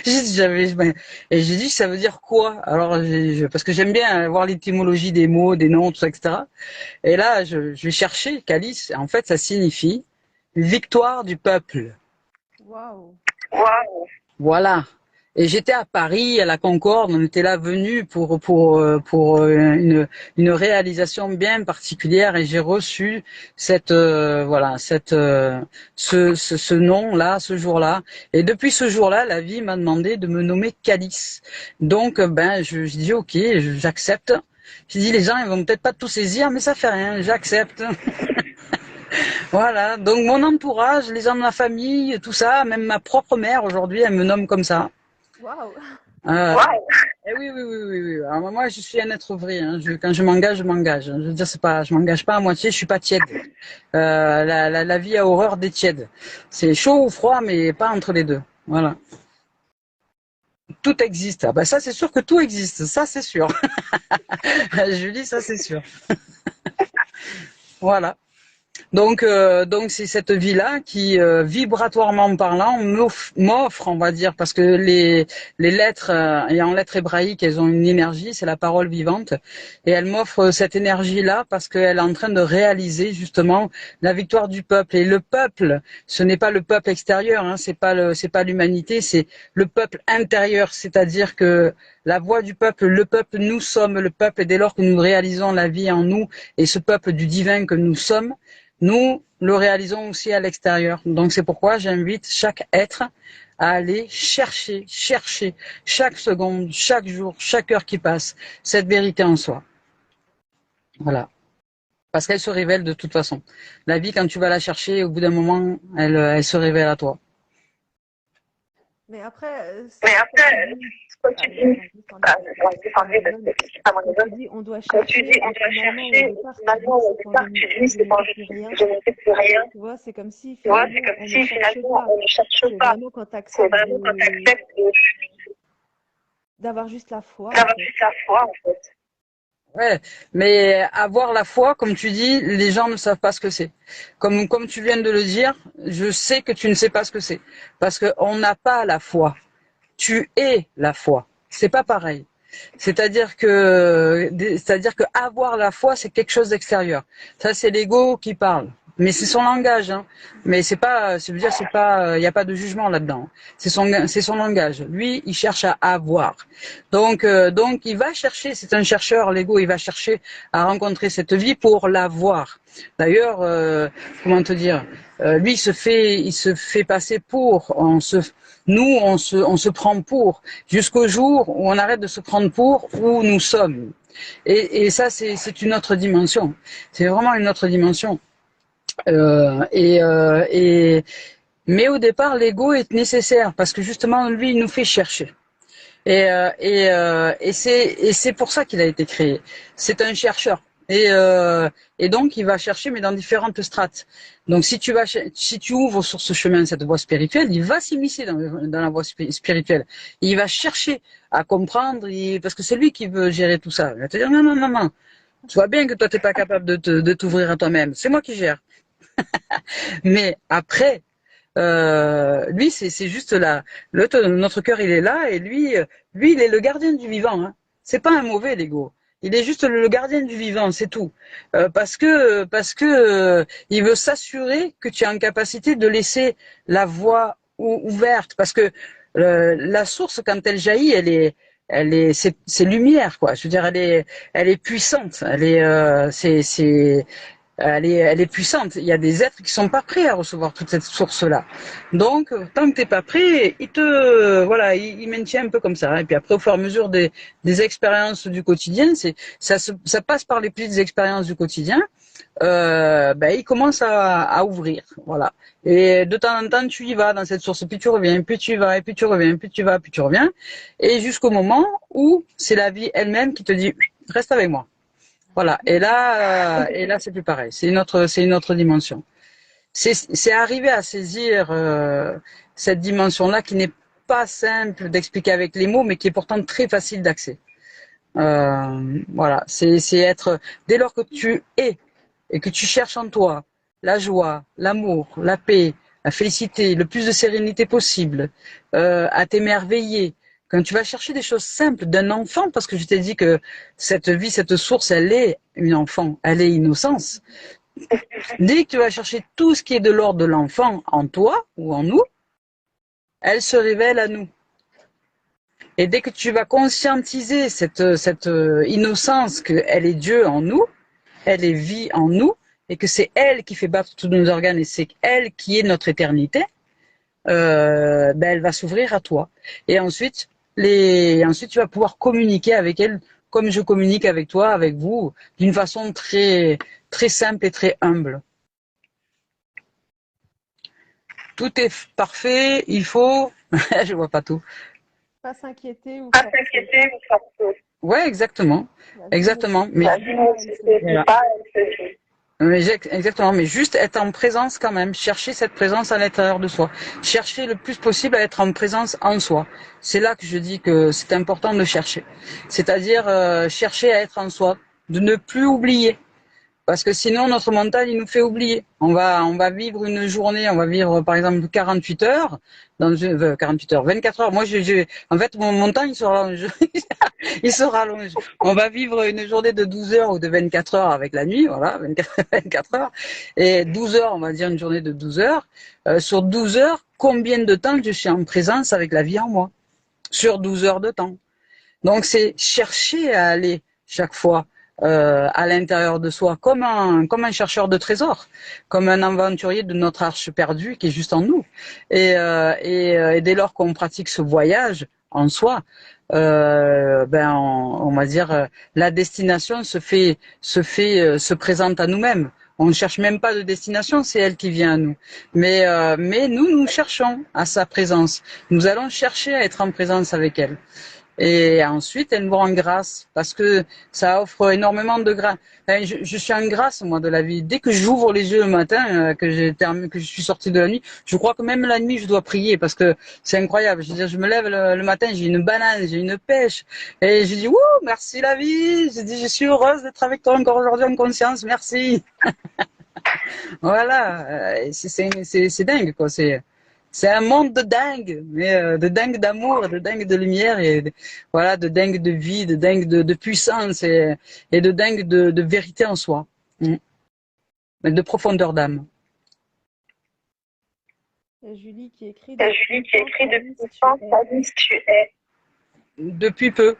Speaker 1: Et j'ai dit, ça veut dire quoi? Alors, parce que j'aime bien voir l'étymologie des mots, des noms, tout ça, etc. Et là, je vais chercher Calice. En fait, ça signifie victoire du peuple.
Speaker 2: Waouh.
Speaker 1: Voilà. Et j'étais à Paris, à la Concorde, on était là venus pour une réalisation bien particulière et j'ai reçu ce nom-là, ce jour-là. Et depuis ce jour-là, la vie m'a demandé de me nommer Calice. Donc, ben, je dis ok, j'accepte. J'ai dit les gens, ils vont peut-être pas tout saisir, mais ça fait rien, j'accepte. Voilà. Donc mon entourage, les gens de ma famille, tout ça, même ma propre mère aujourd'hui, elle me nomme comme ça.
Speaker 2: Waouh.
Speaker 1: Eh oui, oui, oui, oui, oui. Alors, moi, je suis un être vrai. Hein. Quand je m'engage, je m'engage. Je veux dire, je m'engage pas à moitié. Je suis pas tiède. La vie a horreur des tièdes. C'est chaud ou froid, mais pas entre les deux. Voilà. Tout existe. Ah, ben ça, c'est sûr que tout existe. Ça, c'est sûr. Julie, ça, c'est sûr. Voilà. Donc c'est cette vie-là qui, vibratoirement parlant, m'offre, on va dire, parce que les lettres, et en lettres hébraïques, elles ont une énergie, c'est la parole vivante, et elle m'offre cette énergie-là parce qu'elle est en train de réaliser justement la victoire du peuple. Et le peuple, ce n'est pas le peuple extérieur, hein, c'est pas l'humanité, c'est le peuple intérieur, c'est-à-dire que la voix du peuple, le peuple, nous sommes le peuple, et dès lors que nous réalisons la vie en nous et ce peuple du divin que nous sommes, nous le réalisons aussi à l'extérieur. Donc c'est pourquoi j'invite chaque être à aller chercher chaque seconde, chaque jour, chaque heure qui passe, cette vérité en soi. Voilà. Parce qu'elle se révèle de toute façon. La vie, quand tu vas la chercher, au bout d'un moment, elle se révèle à toi.
Speaker 2: Mais après,
Speaker 3: quand tu dis,
Speaker 2: on doit chercher, finalement, au départ, tu dis, c'est quand je ne fais plus rien. Tu vois, c'est comme si, finalement, on ne cherche pas. C'est vraiment quand tu acceptes d'avoir juste la foi.
Speaker 3: En fait.
Speaker 1: Ouais, mais avoir la foi, comme tu dis, les gens ne savent pas ce que c'est. Comme tu viens de le dire, je sais que tu ne sais pas ce que c'est. Parce qu'on n'a pas la foi. Tu es la foi. C'est pas pareil. C'est-à-dire que avoir la foi, c'est quelque chose d'extérieur. Ça, c'est l'ego qui parle. Mais c'est son langage, hein. Mais c'est pas, je veux dire, c'est pas, il n'y a pas de jugement là-dedans. C'est son langage. Lui, il cherche à avoir. Donc, il va chercher. C'est un chercheur, l'ego. Il va chercher à rencontrer cette vie pour l'avoir. D'ailleurs, comment te dire, lui, il se fait passer pour. On se prend pour jusqu'au jour où on arrête de se prendre pour où nous sommes. Et ça, c'est une autre dimension. C'est vraiment une autre dimension. Mais au départ, l'ego est nécessaire parce que justement, lui, il nous fait chercher. Et c'est pour ça qu'il a été créé. C'est un chercheur. Et donc, il va chercher, mais dans différentes strates. Donc, si tu ouvres sur ce chemin, cette voie spirituelle, il va s'immiscer dans la voie spirituelle. Il va chercher à comprendre, parce que c'est lui qui veut gérer tout ça. Il va te dire, non, non, non, non. Tu vois bien que toi, t'es pas capable de t'ouvrir à toi-même. C'est moi qui gère. Mais après, lui, c'est juste là. Notre cœur, il est là, et lui, il est le gardien du vivant. Hein. C'est pas un mauvais, l'ego. Il est juste le gardien du vivant, c'est tout. Parce que il veut s'assurer que tu es en capacité de laisser la voie ouverte. Parce que la source, quand elle jaillit, c'est lumière, quoi. Je veux dire, elle est puissante. Elle est puissante. Il y a des êtres qui sont pas prêts à recevoir toute cette source-là. Donc, tant que t'es pas prêt, il maintient un peu comme ça. Et puis après, au fur et à mesure des expériences du quotidien, ça passe par les petites expériences du quotidien. Il commence à ouvrir, voilà. Et de temps en temps, tu y vas dans cette source, puis tu reviens, puis tu y vas, et puis tu reviens, puis tu vas, puis tu reviens, et jusqu'au moment où c'est la vie elle-même qui te dit, reste avec moi. Voilà. Et là, c'est plus pareil. C'est une autre dimension. C'est arriver à saisir cette dimension-là qui n'est pas simple d'expliquer avec les mots, mais qui est pourtant très facile d'accès. Voilà. C'est être dès lors que tu es et que tu cherches en toi la joie, l'amour, la paix, la félicité, le plus de sérénité possible, à t'émerveiller. Quand tu vas chercher des choses simples d'un enfant, parce que je t'ai dit que cette vie, cette source, elle est une enfant, elle est innocence. Dès que tu vas chercher tout ce qui est de l'ordre de l'enfant en toi ou en nous, elle se révèle à nous. Et dès que tu vas conscientiser cette innocence qu'elle est Dieu en nous, elle est vie en nous, et que c'est elle qui fait battre tous nos organes et c'est elle qui est notre éternité, elle va s'ouvrir à toi. Et ensuite, tu vas pouvoir communiquer avec elle comme je communique avec toi, avec vous, d'une façon très, très simple et très humble. Tout est parfait, il faut... je vois pas tout.
Speaker 2: Pas s'inquiéter ou
Speaker 3: forcer.
Speaker 1: Ouais, exactement. Exactement. Mais... Exactement, mais juste être en présence quand même, chercher cette présence à l'intérieur de soi, chercher le plus possible à être en présence en soi. C'est là que je dis que c'est important de chercher, c'est-à-dire chercher à être en soi, de ne plus oublier, parce que sinon notre mental il nous fait oublier. On va vivre une journée, on va vivre par exemple 48 heures, 48 heures, 24 heures. Moi, en fait, mon temps il se rallonge. Il se rallonge. On va vivre une journée de 12 heures ou de 24 heures avec la nuit, voilà, 24 heures. Et 12 heures, on va dire une journée de 12 heures. Sur 12 heures, combien de temps je suis en présence avec la vie en moi? Sur 12 heures de temps. Donc, c'est chercher à aller chaque fois à l'intérieur de soi, comme un chercheur de trésors, comme un aventurier de notre arche perdue qui est juste en nous. Et dès lors qu'on pratique ce voyage en soi, on va dire la destination se présente à nous-mêmes. On ne cherche même pas de destination, c'est elle qui vient à nous. Mais nous cherchons à sa présence. Nous allons chercher à être en présence avec elle. Et ensuite, elle nous rend grâce parce que ça offre énormément de grâce. Enfin, je suis en grâce, moi, de la vie. Dès que j'ouvre les yeux le matin, que je suis sortie de la nuit, je crois que même la nuit, je dois prier parce que c'est incroyable. Je veux dire, je me lève le matin, j'ai une banane, j'ai une pêche. Et je dis, ouh, merci la vie. Je dis, je suis heureuse d'être avec toi encore aujourd'hui en conscience. Merci. Voilà. C'est dingue, quoi. C'est un monde de dingue, mais de dingue d'amour, de dingue de lumière et voilà, de dingue de vie, de dingue de puissance et de dingue de vérité en soi, de profondeur d'âme.
Speaker 2: Et Julie qui écrit
Speaker 3: depuis quand tu es.
Speaker 1: Depuis peu.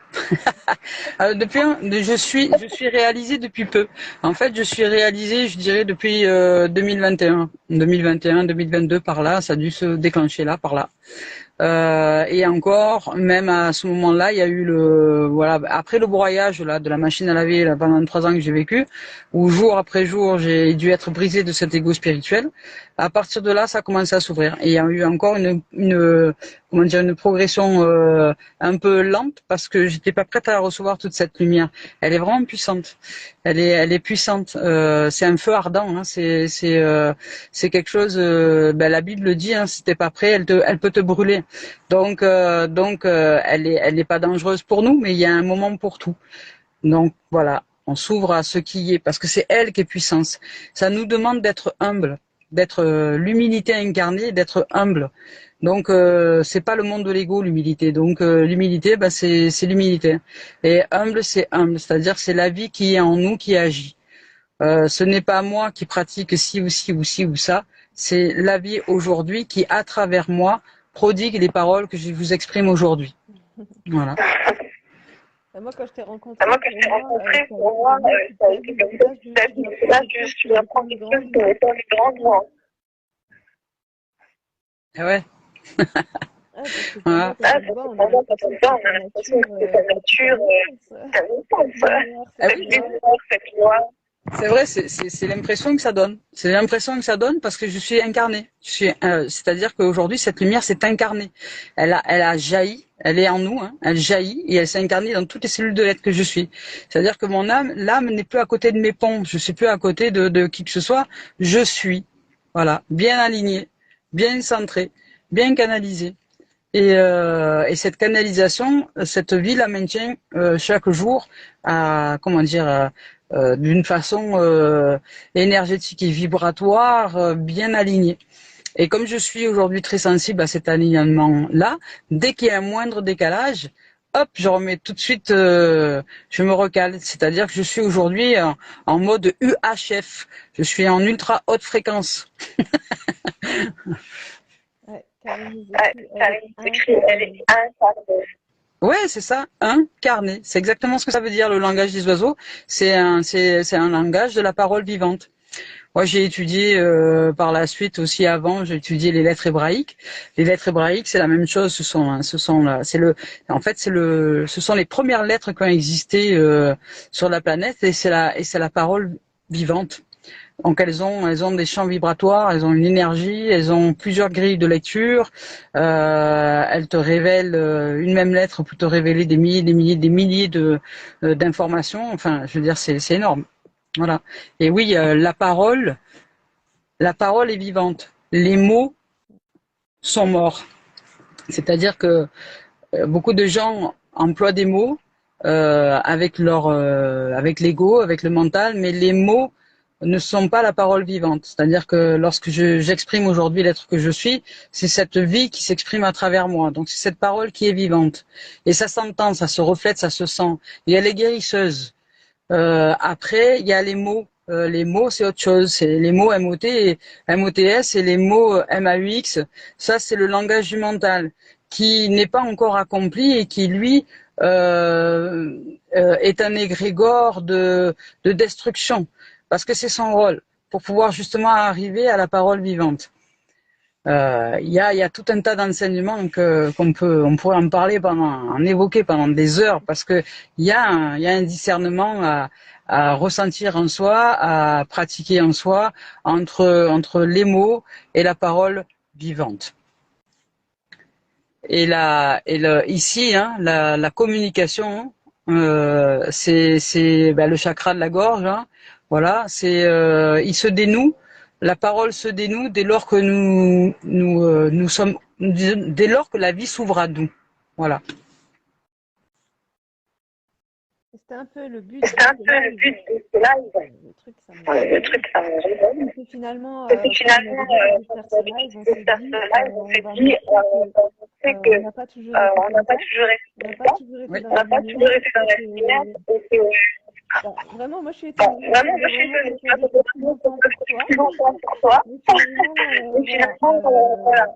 Speaker 1: Je suis réalisée depuis peu. En fait, je suis réalisée, je dirais, depuis 2021, 2022 par là, ça a dû se déclencher là, par là. Et encore, même à ce moment-là, il y a eu voilà, après le broyage là de la machine à laver là, pendant 3 ans que j'ai vécu, où jour après jour j'ai dû être brisé de cet ego spirituel. À partir de là, ça a commencé à s'ouvrir. Et il y a eu encore comment dire, une progression un peu lente parce que j'étais pas prête à recevoir toute cette lumière. Elle est vraiment puissante. Elle est puissante. C'est un feu ardent. Hein. C'est quelque chose. La Bible dit. Hein, si t'es pas prêt, elle peut te brûler. Donc, elle n'est pas dangereuse pour nous, mais il y a un moment pour tout. Donc voilà, on s'ouvre à ce qui est, parce que c'est elle qui est puissance. Ça nous demande d'être humble, d'être l'humilité incarnée, d'être humble. Donc c'est pas le monde de l'ego l'humilité. Donc l'humilité, c'est l'humilité. Et humble, c'est humble, c'est-à-dire c'est la vie qui est en nous qui agit. Ce n'est pas moi qui pratique ci ou ci ou ci ou ça. C'est la vie aujourd'hui qui, à travers moi, prodigue les paroles que je vous exprime aujourd'hui. Voilà.
Speaker 2: Moi, quand je t'ai rencontré, pour moi, ça a été comme ça. Là, je suis l'apprentissage de l'état de grand.
Speaker 1: Ah ouais.
Speaker 2: Voilà. On a l'impression que ta nature, cette loi.
Speaker 1: C'est vrai, c'est l'impression que ça donne. C'est l'impression que ça donne parce que je suis incarnée. C'est-à-dire qu'aujourd'hui, cette lumière s'est incarnée. Elle a jailli, elle est en nous, hein, elle jaillit et elle s'est incarnée dans toutes les cellules de l'être que je suis. C'est-à-dire que l'âme n'est plus à côté de mes ponts, je suis plus à côté de qui que ce soit. Je suis, voilà, bien aligné, bien centré, bien canalisé. Et cette canalisation, cette vie la maintient chaque jour à, comment dire, d'une façon énergétique et vibratoire bien alignée. Et comme je suis aujourd'hui très sensible à cet alignement-là, dès qu'il y a un moindre décalage, hop, je remets tout de suite, je me recale. C'est-à-dire que je suis aujourd'hui en mode UHF. Je suis en ultra haute fréquence.
Speaker 2: Karine
Speaker 3: écrit, elle est incarnée.
Speaker 1: Ouais, c'est ça, incarné. C'est exactement ce que ça veut dire, le langage des oiseaux. C'est un langage de la parole vivante. Moi, j'ai étudié par la suite aussi avant, j'ai étudié les lettres hébraïques. Les lettres hébraïques, c'est la même chose. Ce sont les premières lettres qui ont existé sur la planète et c'est la parole vivante. Donc elles ont des champs vibratoires, elles ont une énergie, elles ont plusieurs grilles de lecture. Elles te révèlent une même lettre peut te révéler des milliers d'informations. Enfin, je veux dire, c'est énorme. Voilà. Et oui, la parole est vivante. Les mots sont morts. C'est-à-dire que beaucoup de gens emploient des mots avec l'ego, avec le mental, mais les mots ne sont pas la parole vivante. C'est-à-dire que lorsque j'exprime aujourd'hui l'être que je suis, c'est cette vie qui s'exprime à travers moi. Donc c'est cette parole qui est vivante. Et ça s'entend, ça se reflète, ça se sent. Et elle est guérisseuse. Après, il y a les mots. Les mots, c'est autre chose. C'est les mots MOTS et les mots MAUX. Ça, c'est le langage du mental qui n'est pas encore accompli et qui, lui, est un égrégore de destruction. Parce que c'est son rôle, pour pouvoir justement arriver à la parole vivante. Il y a tout un tas d'enseignements on pourrait en évoquer pendant des heures, parce que il y a un discernement à ressentir en soi, à pratiquer en soi, entre les mots et la parole vivante. Ici, hein, la communication, c'est le chakra de la gorge. Hein, voilà, il se dénoue, la parole se dénoue dès lors que dès lors que la vie s'ouvre à nous. Voilà.
Speaker 2: C'était un peu le but
Speaker 3: de ce live.
Speaker 2: Le truc, ça me révèle. Et finalement, on s'est dit, on n'a pas toujours été dans la lumière. Vraiment, moi je suis étonnée.
Speaker 3: Vraiment, moi je suis étonnée. Ça fait depuis longtemps pour toi.
Speaker 2: Mais finalement,
Speaker 3: Voilà,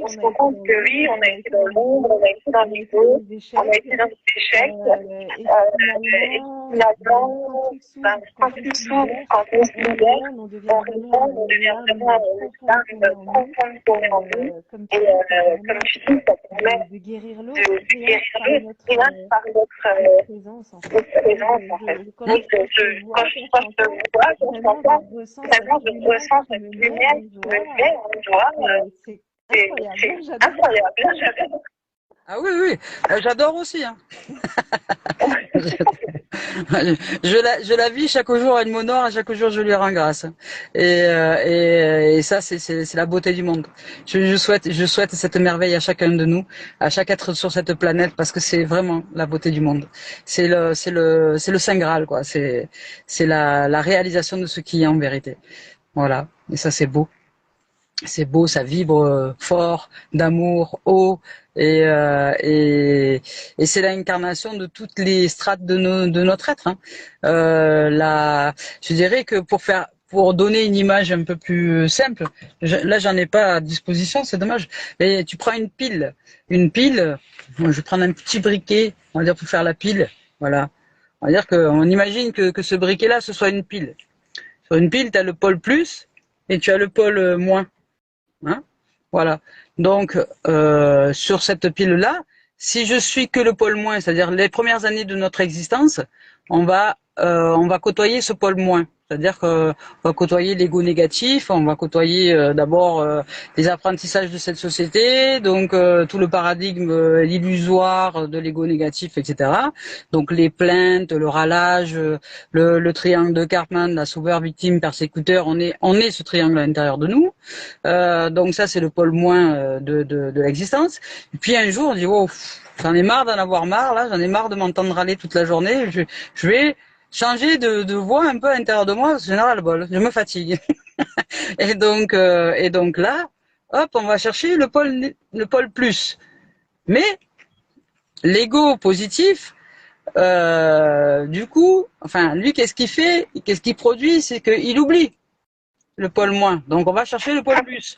Speaker 2: on se rend compte que oui,
Speaker 3: on a été dans l'ombre, on a été dans les eaux, on a été dans des échecs. Et finalement, quand il s'ouvre, quand on se libère, on devient vraiment l'âme profonde qu'on est en nous. Et comme tu dis, ça permet
Speaker 2: de guérir l'autre,
Speaker 3: rien par notre
Speaker 2: présence. En
Speaker 3: présence. Quand je te vois, vraiment, je ressens cette lumière qui me met en joie.
Speaker 2: C'est incroyable, j'adore.
Speaker 1: Ah oui, oui, j'adore aussi. Hein. je la vis chaque jour, elle m'honore, et chaque jour je lui rends grâce. Et ça, c'est la beauté du monde. Je souhaite cette merveille à chacun de nous, à chaque être sur cette planète, parce que c'est vraiment la beauté du monde. C'est le Saint Graal, quoi. C'est la réalisation de ce qui est en vérité. Voilà. Et ça, c'est beau. C'est beau, ça vibre fort, d'amour, haut, et c'est l'incarnation de toutes les strates de notre être. Hein. Je dirais que pour donner une image un peu plus simple, là j'en ai pas à disposition, c'est dommage. Mais tu prends une pile, je vais prendre un petit briquet, on va dire pour faire la pile, voilà. On va dire on imagine que ce briquet-là, ce soit une pile. Sur une pile, tu as le pôle plus et tu as le pôle moins. Hein, voilà. Donc sur cette pile-là, si je suis que le pôle moins, c'est-à-dire les premières années de notre existence, on va côtoyer ce pôle moins. C'est-à-dire qu'on va côtoyer l'ego négatif, on va côtoyer d'abord les apprentissages de cette société, donc tout le paradigme illusoire de l'ego négatif, etc. Donc les plaintes, le râlage, le triangle de Karpman, la sauveur, victime, persécuteur, on est ce triangle à l'intérieur de nous. Donc ça c'est le pôle moins de l'existence. Et puis un jour on dit oh, j'en ai marre d'en avoir marre là, j'en ai marre de m'entendre râler toute la journée. Je vais changer de voix un peu à l'intérieur de moi, parce que j'en ai ras le bol, je me fatigue. et donc là, hop, on va chercher le pôle plus. Mais l'ego positif, du coup, enfin lui qu'est-ce qu'il fait, qu'est-ce qu'il produit, c'est qu'il oublie le pôle moins. Donc on va chercher le pôle plus.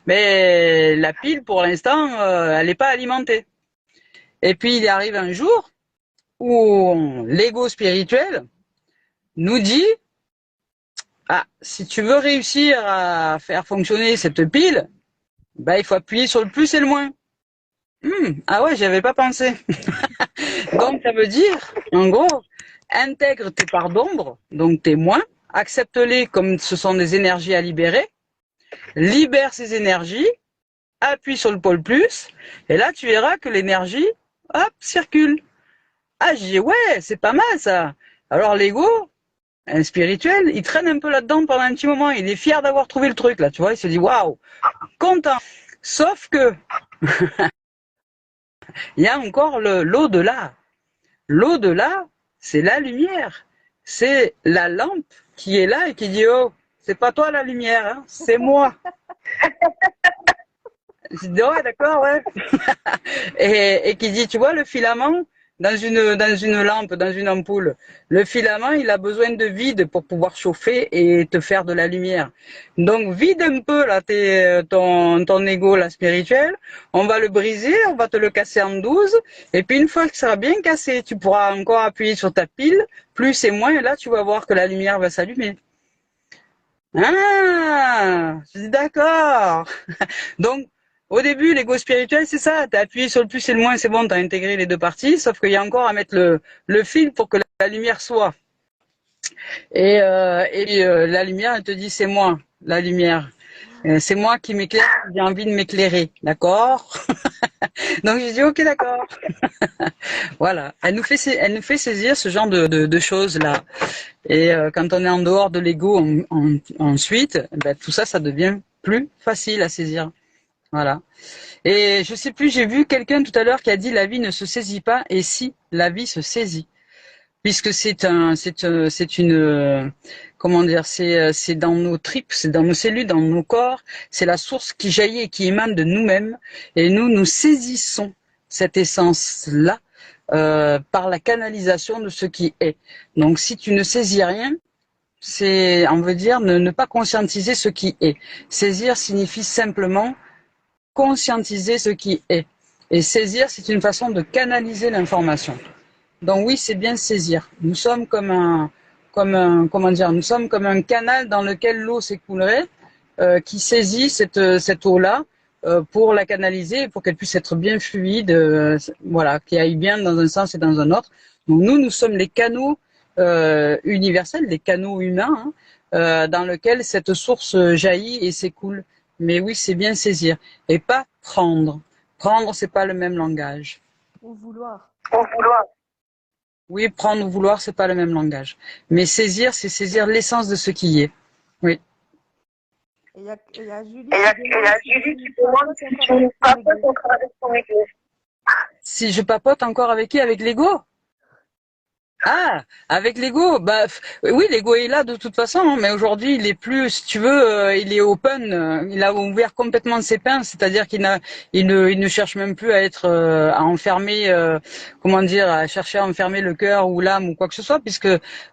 Speaker 1: Mais la pile, pour l'instant, elle n'est pas alimentée. Et puis il arrive un jour où l'ego spirituel nous dit ah, si tu veux réussir à faire fonctionner cette pile, bah, il faut appuyer sur le plus et le moins. Ah ouais, j'y avais pas pensé. Donc ça veut dire, en gros, intègre tes parts d'ombre, donc tes moins, accepte-les comme ce sont des énergies à libérer, libère ces énergies, appuie sur le pôle plus, et là tu verras que l'énergie, hop, circule. Ah, j'ai dit, ouais, c'est pas mal ça. Alors l'ego, un spirituel, il traîne un peu là-dedans pendant un petit moment, il est fier d'avoir trouvé le truc là, tu vois, il se dit, waouh, content. Sauf que, il y a encore l'au-delà. L'au-delà, c'est la lumière. C'est la lampe qui est là et qui dit, oh, c'est pas toi la lumière, hein, c'est moi. Je dis, ouais, d'accord, ouais. et qui dit, tu vois, le filament, dans une lampe, dans une ampoule, le filament, il a besoin de vide pour pouvoir chauffer et te faire de la lumière. Donc, vide un peu, là, ton ego, là, spirituel. On va le briser, on va te le casser en 12. Et puis, une fois que ça sera bien cassé, tu pourras encore appuyer sur ta pile, plus et moins, et là, tu vas voir que la lumière va s'allumer. Ah, je dis d'accord. Donc, au début, l'ego spirituel, c'est ça. T'as appuyé sur le plus et le moins, c'est bon, t'as intégré les deux parties. Sauf qu'il y a encore à mettre le fil pour que la lumière soit. Et la lumière, elle te dit, c'est moi, la lumière. C'est moi qui m'éclaire, j'ai envie de m'éclairer. D'accord? Donc, j'ai dit, ok, d'accord. Voilà. Elle nous fait saisir ce genre de choses-là. Et quand on est en dehors de l'ego, ensuite, ben, tout ça, ça devient plus facile à saisir. Voilà. Et je sais plus, j'ai vu quelqu'un tout à l'heure qui a dit la vie ne se saisit pas, et si la vie se saisit, puisque c'est une, comment dire, c'est dans nos tripes, c'est dans nos cellules, dans nos corps, c'est la source qui jaillit et qui émane de nous-mêmes, et nous saisissons cette essence-là par la canalisation de ce qui est. Donc si tu ne saisis rien, c'est, on veut dire, ne pas conscientiser ce qui est. Saisir signifie simplement conscientiser ce qui est. Et saisir, c'est une façon de canaliser l'information. Donc oui, c'est bien saisir. Nous sommes comme nous sommes comme un canal dans lequel l'eau s'écoulerait, qui saisit cette eau-là pour la canaliser, pour qu'elle puisse être bien fluide, voilà, qui aille bien dans un sens et dans un autre. Donc nous sommes les canaux universels, les canaux humains, dans lesquels cette source jaillit et s'écoule. Mais oui, c'est bien saisir et pas prendre. Prendre, c'est pas le même langage.
Speaker 2: Ou vouloir.
Speaker 1: Oui, prendre ou vouloir, c'est pas le même langage. Mais saisir, c'est saisir l'essence de ce qui est. Oui.
Speaker 2: Et il y a Julie qui demande si tu papotes encore avec ton ego.
Speaker 1: Si je papote encore avec qui? Avec l'ego? Ah, avec l'ego, bah oui, l'ego est là de toute façon, hein, mais aujourd'hui il est plus, si tu veux, il est open, il a ouvert complètement ses pinces, c'est-à-dire il ne cherche même plus à être, à enfermer, comment dire, à chercher à enfermer le cœur ou l'âme ou quoi que ce soit, puisque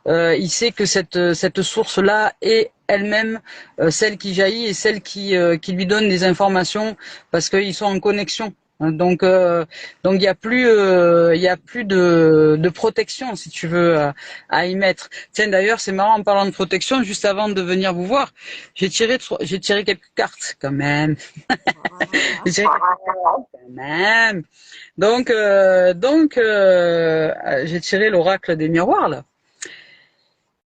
Speaker 1: il sait que cette source-là est elle-même celle qui jaillit et celle qui lui donne des informations parce qu'ils sont en connexion. Donc il y a plus de protection si tu veux à y mettre. Tiens d'ailleurs c'est marrant en parlant de protection, juste avant de venir vous voir, j'ai tiré quelques cartes quand même. J'ai tiré quelques cartes quand même. Donc j'ai tiré l'oracle des miroirs là.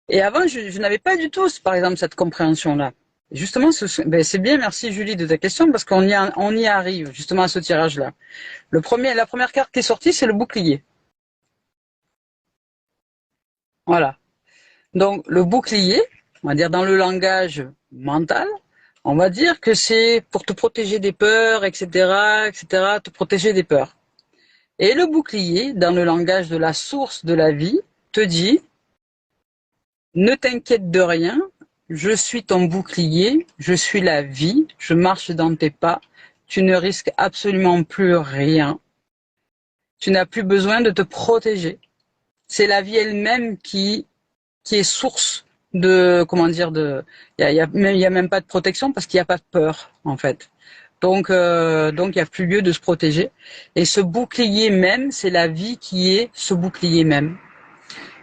Speaker 1: Et avant je n'avais pas du tout par exemple cette compréhension là. Justement, c'est bien, merci Julie de ta question, parce qu'on y arrive justement à ce tirage-là. La première carte qui est sortie, c'est le bouclier. Voilà. Donc le bouclier, on va dire dans le langage mental, on va dire que c'est pour te protéger des peurs, etc., te protéger des peurs. Et le bouclier, dans le langage de la source de la vie, te dit, ne t'inquiète de rien. Je suis ton bouclier, je suis la vie, je marche dans tes pas, tu ne risques absolument plus rien. Tu n'as plus besoin de te protéger. C'est la vie elle-même qui est source de, comment dire, il y a même pas de protection parce qu'il n'y a pas de peur, en fait. Donc il n'y a plus lieu de se protéger. Et ce bouclier même, c'est la vie qui est ce bouclier même.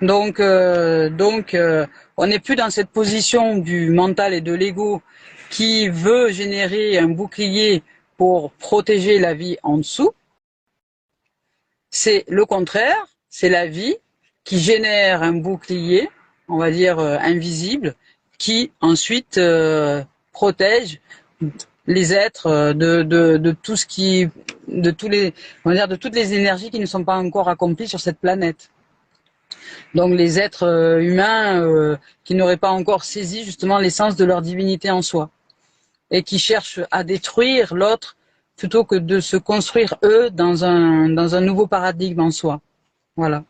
Speaker 1: Donc, on n'est plus dans cette position du mental et de l'ego qui veut générer un bouclier pour protéger la vie en dessous. C'est le contraire, c'est la vie qui génère un bouclier, on va dire invisible, qui ensuite protège les êtres de tout ce qui, de tous les, on va dire de toutes les énergies qui ne sont pas encore accomplies sur cette planète. Donc les êtres humains qui n'auraient pas encore saisi justement l'essence de leur divinité en soi et qui cherchent à détruire l'autre plutôt que de se construire eux dans un nouveau paradigme en soi. Voilà.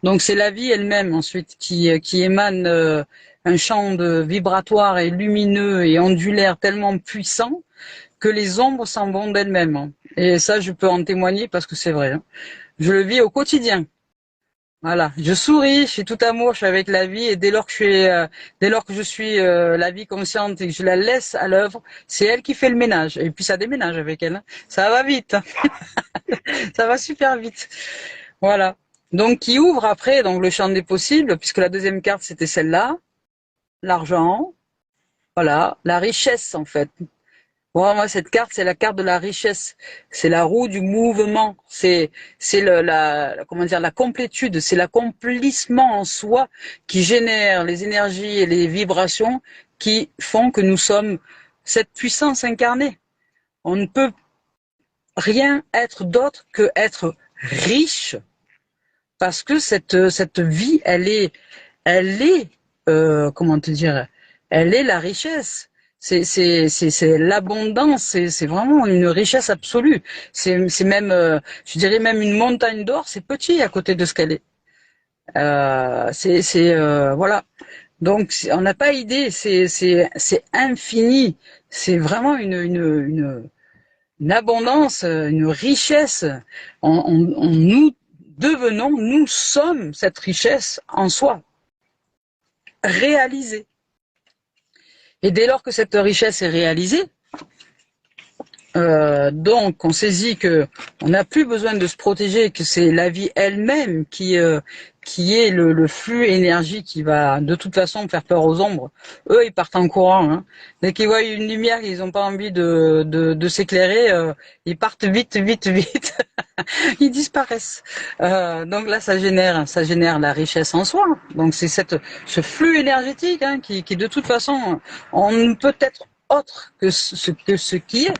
Speaker 1: Donc c'est la vie elle-même ensuite qui émane un champ vibratoire et lumineux et ondulaire tellement puissant que les ombres s'en vont d'elles-mêmes. Et ça je peux en témoigner parce que c'est vrai. Hein. Je le vis au quotidien. Voilà, je souris, je suis tout amour, je suis avec la vie et dès lors que je suis la vie consciente et que je la laisse à l'œuvre, c'est elle qui fait le ménage. Et puis ça déménage avec elle, hein. Ça va vite, ça va super vite. Voilà. Donc qui ouvre après donc le champ des possibles, puisque la deuxième carte c'était celle-là, l'argent, voilà, la richesse en fait. Bon, moi, cette carte, c'est la carte de la richesse. C'est la roue du mouvement. C'est comment dire, la complétude. C'est l'accomplissement en soi qui génère les énergies et les vibrations qui font que nous sommes cette puissance incarnée. On ne peut rien être d'autre que être riche parce que cette vie, elle est, comment te dire, elle est la richesse. C'est l'abondance, c'est vraiment une richesse absolue. C'est même, je dirais même une montagne d'or, c'est petit à côté de ce qu'elle est. Voilà. Donc on n'a pas idée, c'est infini. C'est vraiment une abondance, une richesse. On nous devenons, nous sommes cette richesse en soi, réalisée. Et dès lors que cette richesse est réalisée, donc on saisit que on n'a plus besoin de se protéger, que c'est la vie elle-même qui est le flux énergie qui va de toute façon faire peur aux ombres. Eux, ils partent en courant. Hein. Dès qu'ils voient une lumière, ils n'ont pas envie de s'éclairer, ils partent vite, vite, vite. Ils disparaissent. Donc là, ça génère la richesse en soi. Donc c'est ce flux énergétique hein, qui de toute façon, on ne peut être autre que ce qui est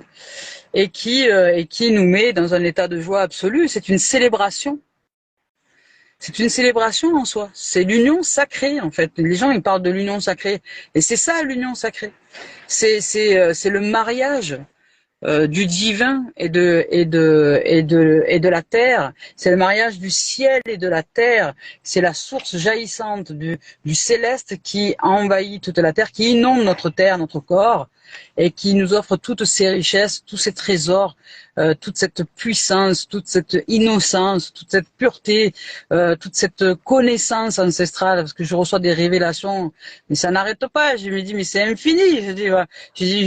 Speaker 1: et qui nous met dans un état de joie absolue. C'est une célébration. C'est une célébration en soi. C'est l'union sacrée en fait. Les gens ils parlent de l'union sacrée et c'est ça l'union sacrée. C'est le mariage du divin et de la terre. C'est le mariage du ciel et de la terre. C'est la source jaillissante du céleste qui envahit toute la terre, qui inonde notre terre, notre corps, et qui nous offre toutes ces richesses, tous ces trésors, toute cette puissance, toute cette innocence, toute cette pureté, toute cette connaissance ancestrale, parce que je reçois des révélations, mais ça n'arrête pas. Je me dis, mais c'est infini. Je dis,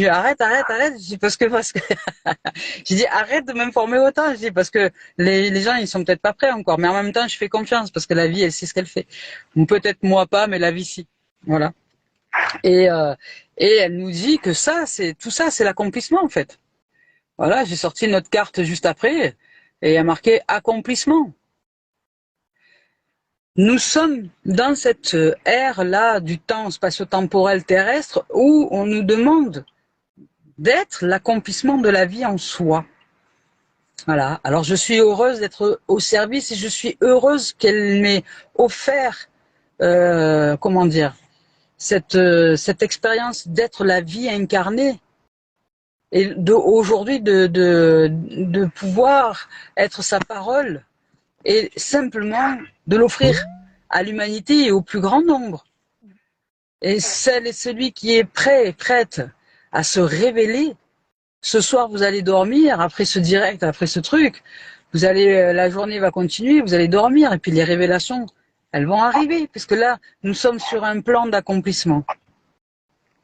Speaker 1: arrête. Je dis, parce que, je dis, arrête de m'informer autant. Je dis, parce que les gens, ils sont peut-être pas prêts encore, mais en même temps, je fais confiance, parce que la vie, elle sait ce qu'elle fait. Ou peut-être moi pas, mais la vie, si. Voilà. Et elle nous dit que tout ça, c'est l'accomplissement, en fait. Voilà, j'ai sorti notre carte juste après, et il y a marqué accomplissement. Nous sommes dans cette ère-là du temps spatio-temporel terrestre où on nous demande d'être l'accomplissement de la vie en soi. Voilà. Alors je suis heureuse d'être au service et je suis heureuse qu'elle m'ait offert, cette expérience d'être la vie incarnée et aujourd'hui de pouvoir être sa parole et simplement de l'offrir à l'humanité et au plus grand nombre. Et celle et celui qui est prête à se révéler, ce soir vous allez dormir, après ce direct, après ce truc, la journée va continuer, vous allez dormir, et puis les révélations, elles vont arriver, puisque là, nous sommes sur un plan d'accomplissement.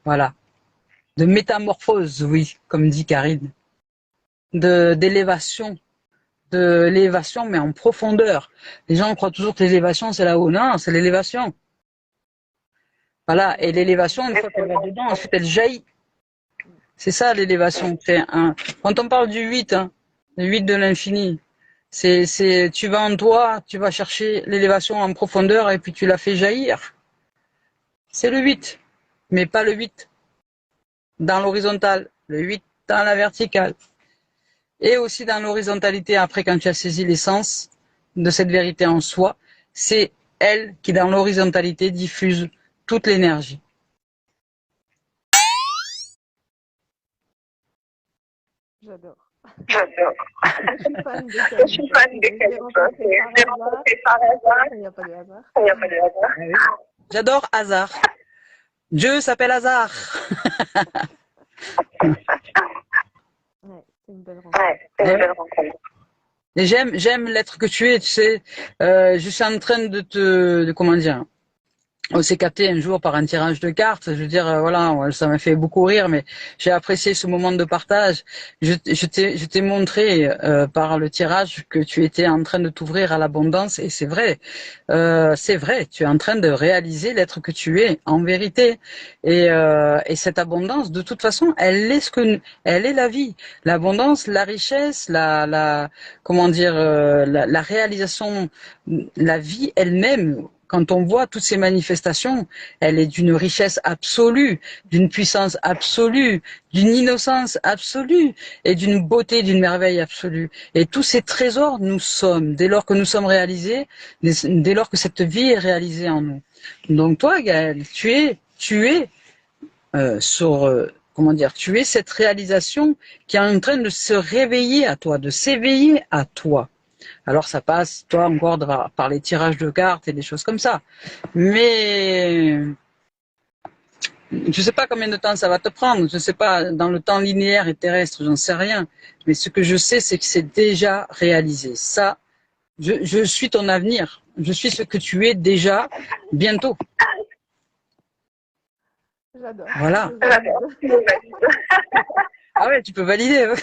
Speaker 1: Voilà. De métamorphose, oui, comme dit Karine. D'élévation. De l'élévation, mais en profondeur. Les gens croient toujours que l'élévation, c'est là-haut. Non, c'est l'élévation. Voilà. Et l'élévation, une fois qu'elle va dedans, ensuite elle jaillit. C'est ça l'élévation. Quand on parle du 8, hein, le 8 de l'infini, tu vas en toi, tu vas chercher l'élévation en profondeur et puis tu la fais jaillir. C'est le 8, mais pas le 8 dans l'horizontale, le 8 dans la verticale. Et aussi dans l'horizontalité, après quand tu as saisi l'essence de cette vérité en soi, c'est elle qui dans l'horizontalité diffuse toute l'énergie.
Speaker 2: J'adore.
Speaker 3: Je suis fan de Khalifa.
Speaker 2: Je l'ai rencontré par hasard. Il n'y a pas de hasard.
Speaker 1: J'adore hasard. Dieu s'appelle hasard.
Speaker 2: Ouais, c'est une belle rencontre.
Speaker 1: Et j'aime l'être que tu es, tu sais. Je suis en train comment dire, on s'est capté un jour par un tirage de cartes. Je veux dire, voilà, ça m'a fait beaucoup rire, mais j'ai apprécié ce moment de partage. Je t'ai montré par le tirage que tu étais en train de t'ouvrir à l'abondance, et c'est vrai, tu es en train de réaliser l'être que tu es en vérité. Et cette abondance, de toute façon, elle est la vie, l'abondance, la richesse, la réalisation, la vie elle-même. Quand on voit toutes ces manifestations, elle est d'une richesse absolue, d'une puissance absolue, d'une innocence absolue et d'une beauté, d'une merveille absolue. Et tous ces trésors, nous sommes, dès lors que nous sommes réalisés, dès lors que cette vie est réalisée en nous. Donc toi, Gaëlle, tu es tu es cette réalisation qui est en train de se réveiller à toi, de s'éveiller à toi. Alors ça passe, toi, encore par les tirages de cartes et des choses comme ça. Mais je sais pas combien de temps ça va te prendre. Je sais pas, dans le temps linéaire et terrestre, j'en sais rien. Mais ce que je sais, c'est que c'est déjà réalisé. Ça, Je suis ton avenir. Je suis ce que tu es déjà bientôt.
Speaker 2: J'adore.
Speaker 1: Voilà.
Speaker 2: Je valide.
Speaker 1: Ah ouais, tu peux valider.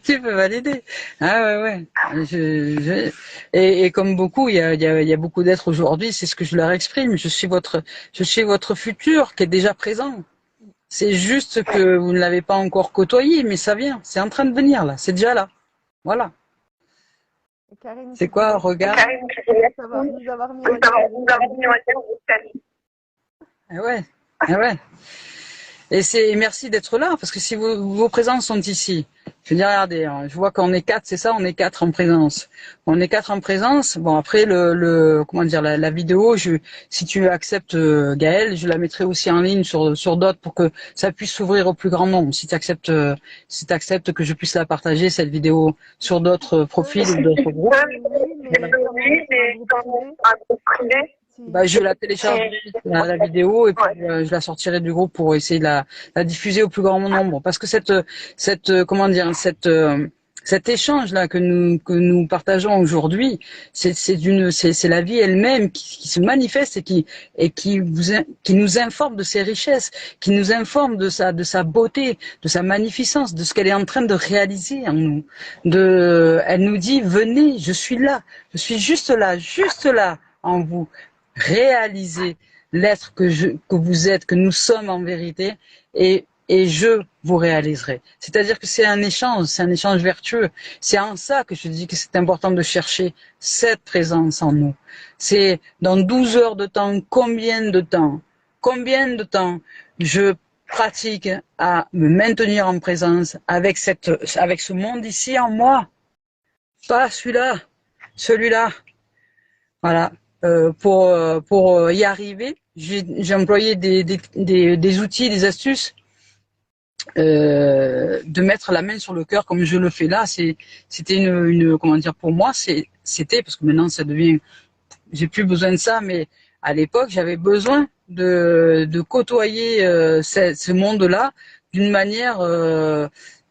Speaker 1: Tu peux valider. Ah ouais, ouais. Et comme beaucoup, il y a beaucoup d'êtres aujourd'hui, c'est ce que je leur exprime. Je suis votre futur qui est déjà présent. C'est juste que vous ne l'avez pas encore côtoyé, mais ça vient. C'est en train de venir là. C'est déjà là. Voilà.
Speaker 2: Karine,
Speaker 1: C'est quoi, regarde?
Speaker 2: nous avoir mis en lien.
Speaker 1: Ah ouais. Ah ouais. Et merci d'être là, parce que si vos présences sont ici, je veux dire, regardez, hein, je vois qu'on est 4, c'est ça, on est 4 en présence. On est 4 en présence. Bon, après comment dire, la vidéo, si tu acceptes Gaël, je la mettrai aussi en ligne sur d'autres pour que ça puisse s'ouvrir au plus grand nombre. Si tu acceptes que je puisse la partager cette vidéo sur d'autres profils ou d'autres groupes.
Speaker 2: Oui, mais comment un groupe privé.
Speaker 1: Bah, je la télécharge la vidéo et puis je la sortirai du groupe pour essayer de la diffuser au plus grand nombre. Parce que comment dire, cet échange là que nous partageons aujourd'hui, c'est la vie elle-même qui se manifeste et qui nous informe de ses richesses, qui nous informe de sa beauté, de sa magnificence, de ce qu'elle est en train de réaliser en nous. Elle nous dit venez, je suis là, je suis juste là en vous. Réalisez l'être que vous êtes, que nous sommes en vérité, et je vous réaliserai. C'est-à-dire que c'est un échange vertueux. C'est en ça que je dis que c'est important de chercher cette présence en nous. C'est dans 12 heures de temps, combien de temps je pratique à me maintenir en présence avec ce monde ici en moi. Pas celui-là. Voilà. Pour y arriver, j'ai employé des outils, des astuces, de mettre la main sur le cœur comme je le fais là. C'était comment dire, pour moi, c'était parce que maintenant ça devient, j'ai plus besoin de ça, mais à l'époque j'avais besoin de côtoyer ce monde-là d'une manière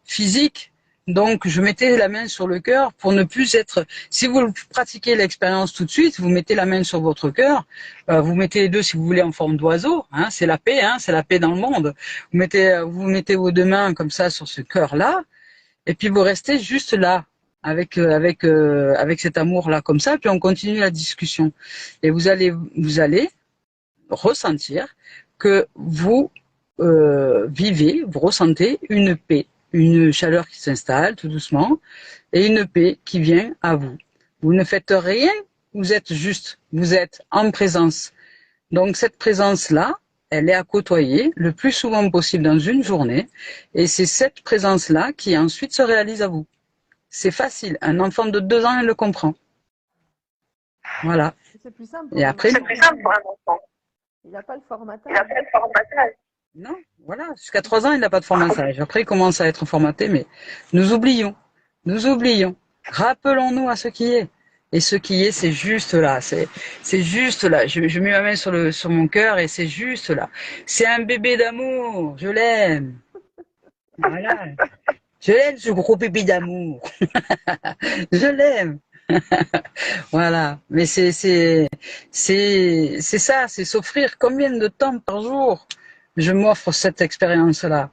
Speaker 1: physique. Donc, je mettais la main sur le cœur pour ne plus être. Si vous pratiquez l'expérience tout de suite, vous mettez la main sur votre cœur. Vous mettez les deux, si vous voulez, en forme d'oiseau. Hein, c'est la paix. C'est la paix dans le monde. Vous mettez vos deux mains comme ça sur ce cœur-là, et puis vous restez juste là avec cet amour-là comme ça. Puis on continue la discussion. Et vous allez ressentir que vous vous ressentez une paix, une chaleur qui s'installe tout doucement et une paix qui vient à vous. Vous ne faites rien, vous êtes en présence. Donc cette présence-là, elle est à côtoyer le plus souvent possible dans une journée et c'est cette présence-là qui ensuite se réalise à vous. C'est facile, un enfant de 2 ans, il le comprend. Voilà.
Speaker 2: C'est plus simple.
Speaker 1: Et après,
Speaker 2: c'est plus simple pour un enfant. Il n'a pas le formatage.
Speaker 1: Non, voilà, jusqu'à 3 ans, il n'a pas de formatage. Après, il commence à être formaté, mais nous oublions. Rappelons-nous à ce qui est. Et ce qui est, c'est juste là. C'est juste là. Je mets ma main sur mon cœur et c'est juste là. C'est un bébé d'amour. Je l'aime. Voilà. Je l'aime, ce gros bébé d'amour. Je l'aime. Voilà. Mais c'est ça, c'est s'offrir combien de temps par jour je m'offre cette expérience-là.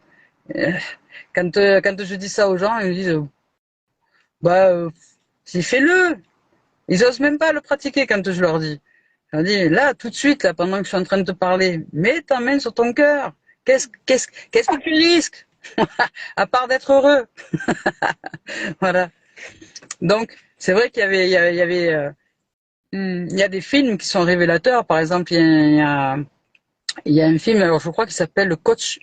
Speaker 1: Quand je dis ça aux gens, ils me disent fais-le. Ils osent même pas le pratiquer quand je leur dis. Je leur dis là, tout de suite, là, pendant que je suis en train de te parler, mets ta main sur ton cœur. Qu'est-ce que tu risques à part d'être heureux? Voilà. Donc, c'est vrai qu'il y a des films qui sont révélateurs. Par exemple, il y a un film, alors je crois qu'il s'appelle le Coach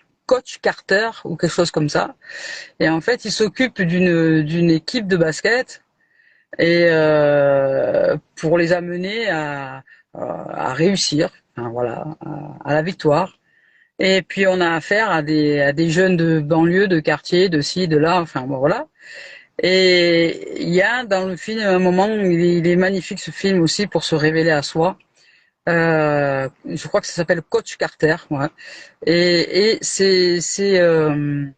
Speaker 1: Carter ou quelque chose comme ça. Et en fait, il s'occupe d'une équipe de basket et pour les amener à réussir, enfin, voilà, à la victoire. Et puis on a affaire à des jeunes de banlieue, de quartier, de ci, de là, enfin bon, voilà. Et il y a dans le film un moment où il est magnifique ce film aussi pour se révéler à soi. Je crois que ça s'appelle Coach Carter, ouais. Et c'est un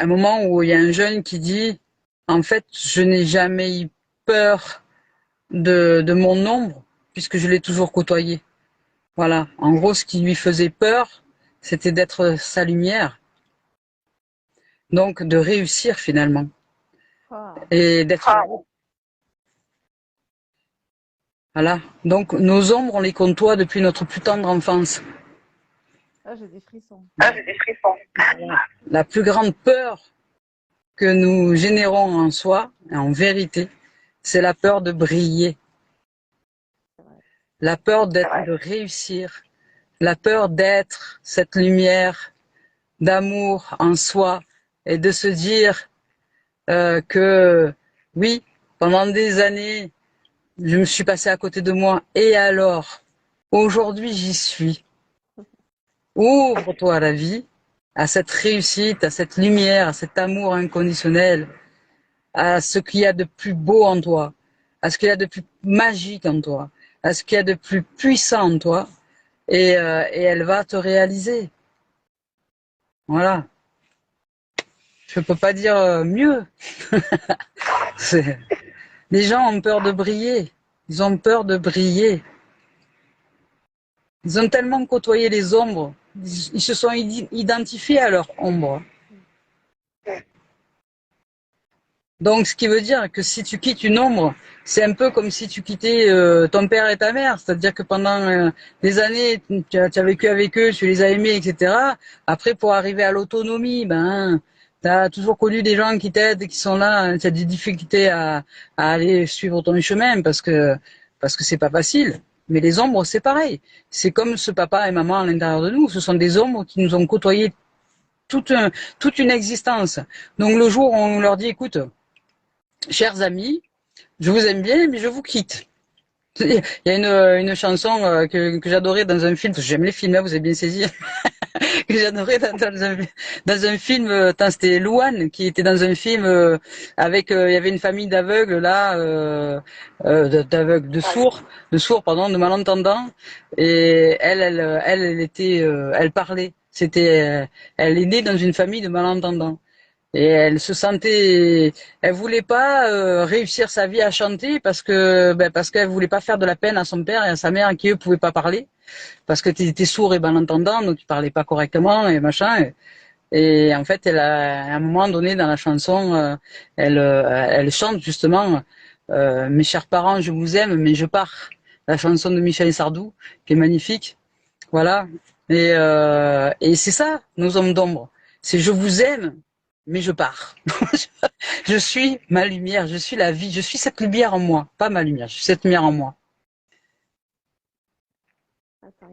Speaker 1: moment où il y a un jeune qui dit en fait je n'ai jamais peur de mon ombre, puisque je l'ai toujours côtoyé. Voilà. En gros, ce qui lui faisait peur, c'était d'être sa lumière. Donc, de réussir finalement. Et d'être... Voilà. Donc, nos ombres, on les côtoie depuis notre plus tendre enfance.
Speaker 3: Ah, j'ai des frissons.
Speaker 1: La plus grande peur que nous générons en soi, en vérité, c'est la peur de briller. La peur de réussir. La peur d'être cette lumière d'amour en soi et de se dire que oui, pendant des années, je me suis passée à côté de moi et alors, aujourd'hui j'y suis. Ouvre-toi à la vie, à cette réussite, à cette lumière, à cet amour inconditionnel, à ce qu'il y a de plus beau en toi, à ce qu'il y a de plus magique en toi, à ce qu'il y a de plus puissant en toi, et elle va te réaliser. Voilà. Je peux pas dire mieux. Les gens ont peur de briller. Ils ont peur de briller. Ils ont tellement côtoyé les ombres. Ils se sont identifiés à leur ombre. Donc, ce qui veut dire que si tu quittes une ombre, c'est un peu comme si tu quittais ton père et ta mère. C'est-à-dire que pendant des années, tu as vécu avec eux, tu les as aimés, etc. Après, pour arriver à l'autonomie, tu as toujours connu des gens qui t'aident, qui sont là. Tu as des difficultés à aller suivre ton chemin parce que c'est pas facile. Mais les ombres, c'est pareil. C'est comme ce papa et maman à l'intérieur de nous. Ce sont des ombres qui nous ont côtoyés toute une existence. Donc, le jour où on leur dit, écoute, chers amis, je vous aime bien, mais je vous quitte. Il y a une chanson que j'adorais dans un film, parce que j'aime les films, là, vous avez bien saisi, que j'adorais dans un film, c'était Louane, qui était dans un film avec, il y avait une famille d'aveugles, là, d'aveugles, de sourds, pardon, de malentendants, et elle parlait. Elle est née dans une famille de malentendants. Et elle se sentait, elle voulait pas réussir sa vie à chanter parce qu'elle voulait pas faire de la peine à son père et à sa mère qui eux pouvaient pas parler parce que tu étais sourd et malentendant donc tu parlais pas correctement et machin. Et en fait, à un moment donné dans la chanson, elle chante justement mes chers parents, je vous aime mais je pars. La chanson de Michel Sardou qui est magnifique. Voilà. Et c'est ça nos hommes d'ombre. C'est je vous aime mais je pars. Je suis ma lumière, je suis la vie, je suis cette lumière en moi, pas ma lumière, je suis cette lumière en moi.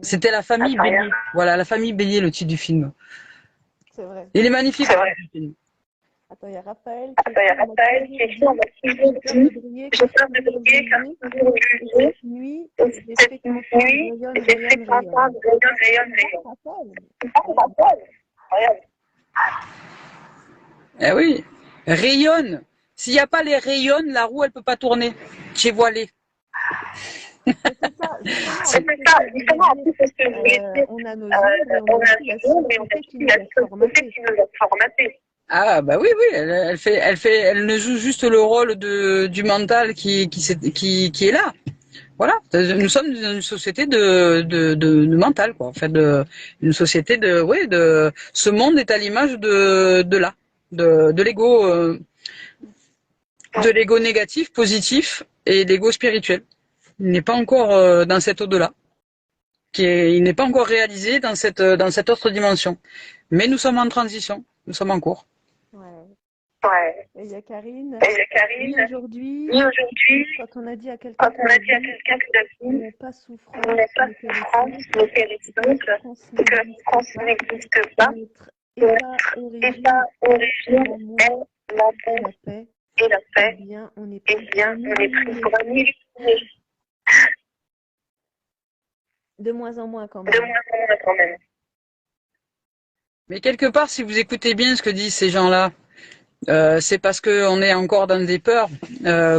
Speaker 1: C'était la famille Bélier. Voilà, la famille Bélier, le titre du film.
Speaker 3: C'est vrai.
Speaker 1: Il est magnifique. C'est vrai.
Speaker 3: Attends, il y a Raphaël qui écrit en mode j'ai peur de briller car toujours cette nuit, les fréquences rayonnent.
Speaker 1: Eh oui, rayonne. S'il n'y a pas les rayonnes, la roue, elle peut pas tourner. Tu es voilé.
Speaker 3: C'est ça, justement, en plus, parce que on a nos yeux, mais on a aussi la société qui nous a formatés.
Speaker 1: Ah bah oui, elle ne joue juste le rôle du mental qui est là. Voilà, nous sommes dans une société de mental, quoi. En fait, une société de ce monde est à l'image de l'ego, de l'ego négatif, positif et l'ego spirituel. Il n'est pas encore dans cet au-delà, il n'est pas encore réalisé dans cette autre dimension. Mais nous sommes en transition, nous sommes en cours.
Speaker 3: Ouais. Et il y a Karine. Oui, aujourd'hui, quand on a dit à quelqu'un que la vie n'est pas souffrance, mais que la souffrance n'existe pas, notre état origine l'amour et la paix, eh bien, on est pris pour un illuminé. De moins en moins quand même.
Speaker 1: Mais quelque part, si vous écoutez bien ce que disent ces gens-là, c'est parce qu'on est encore dans des peurs,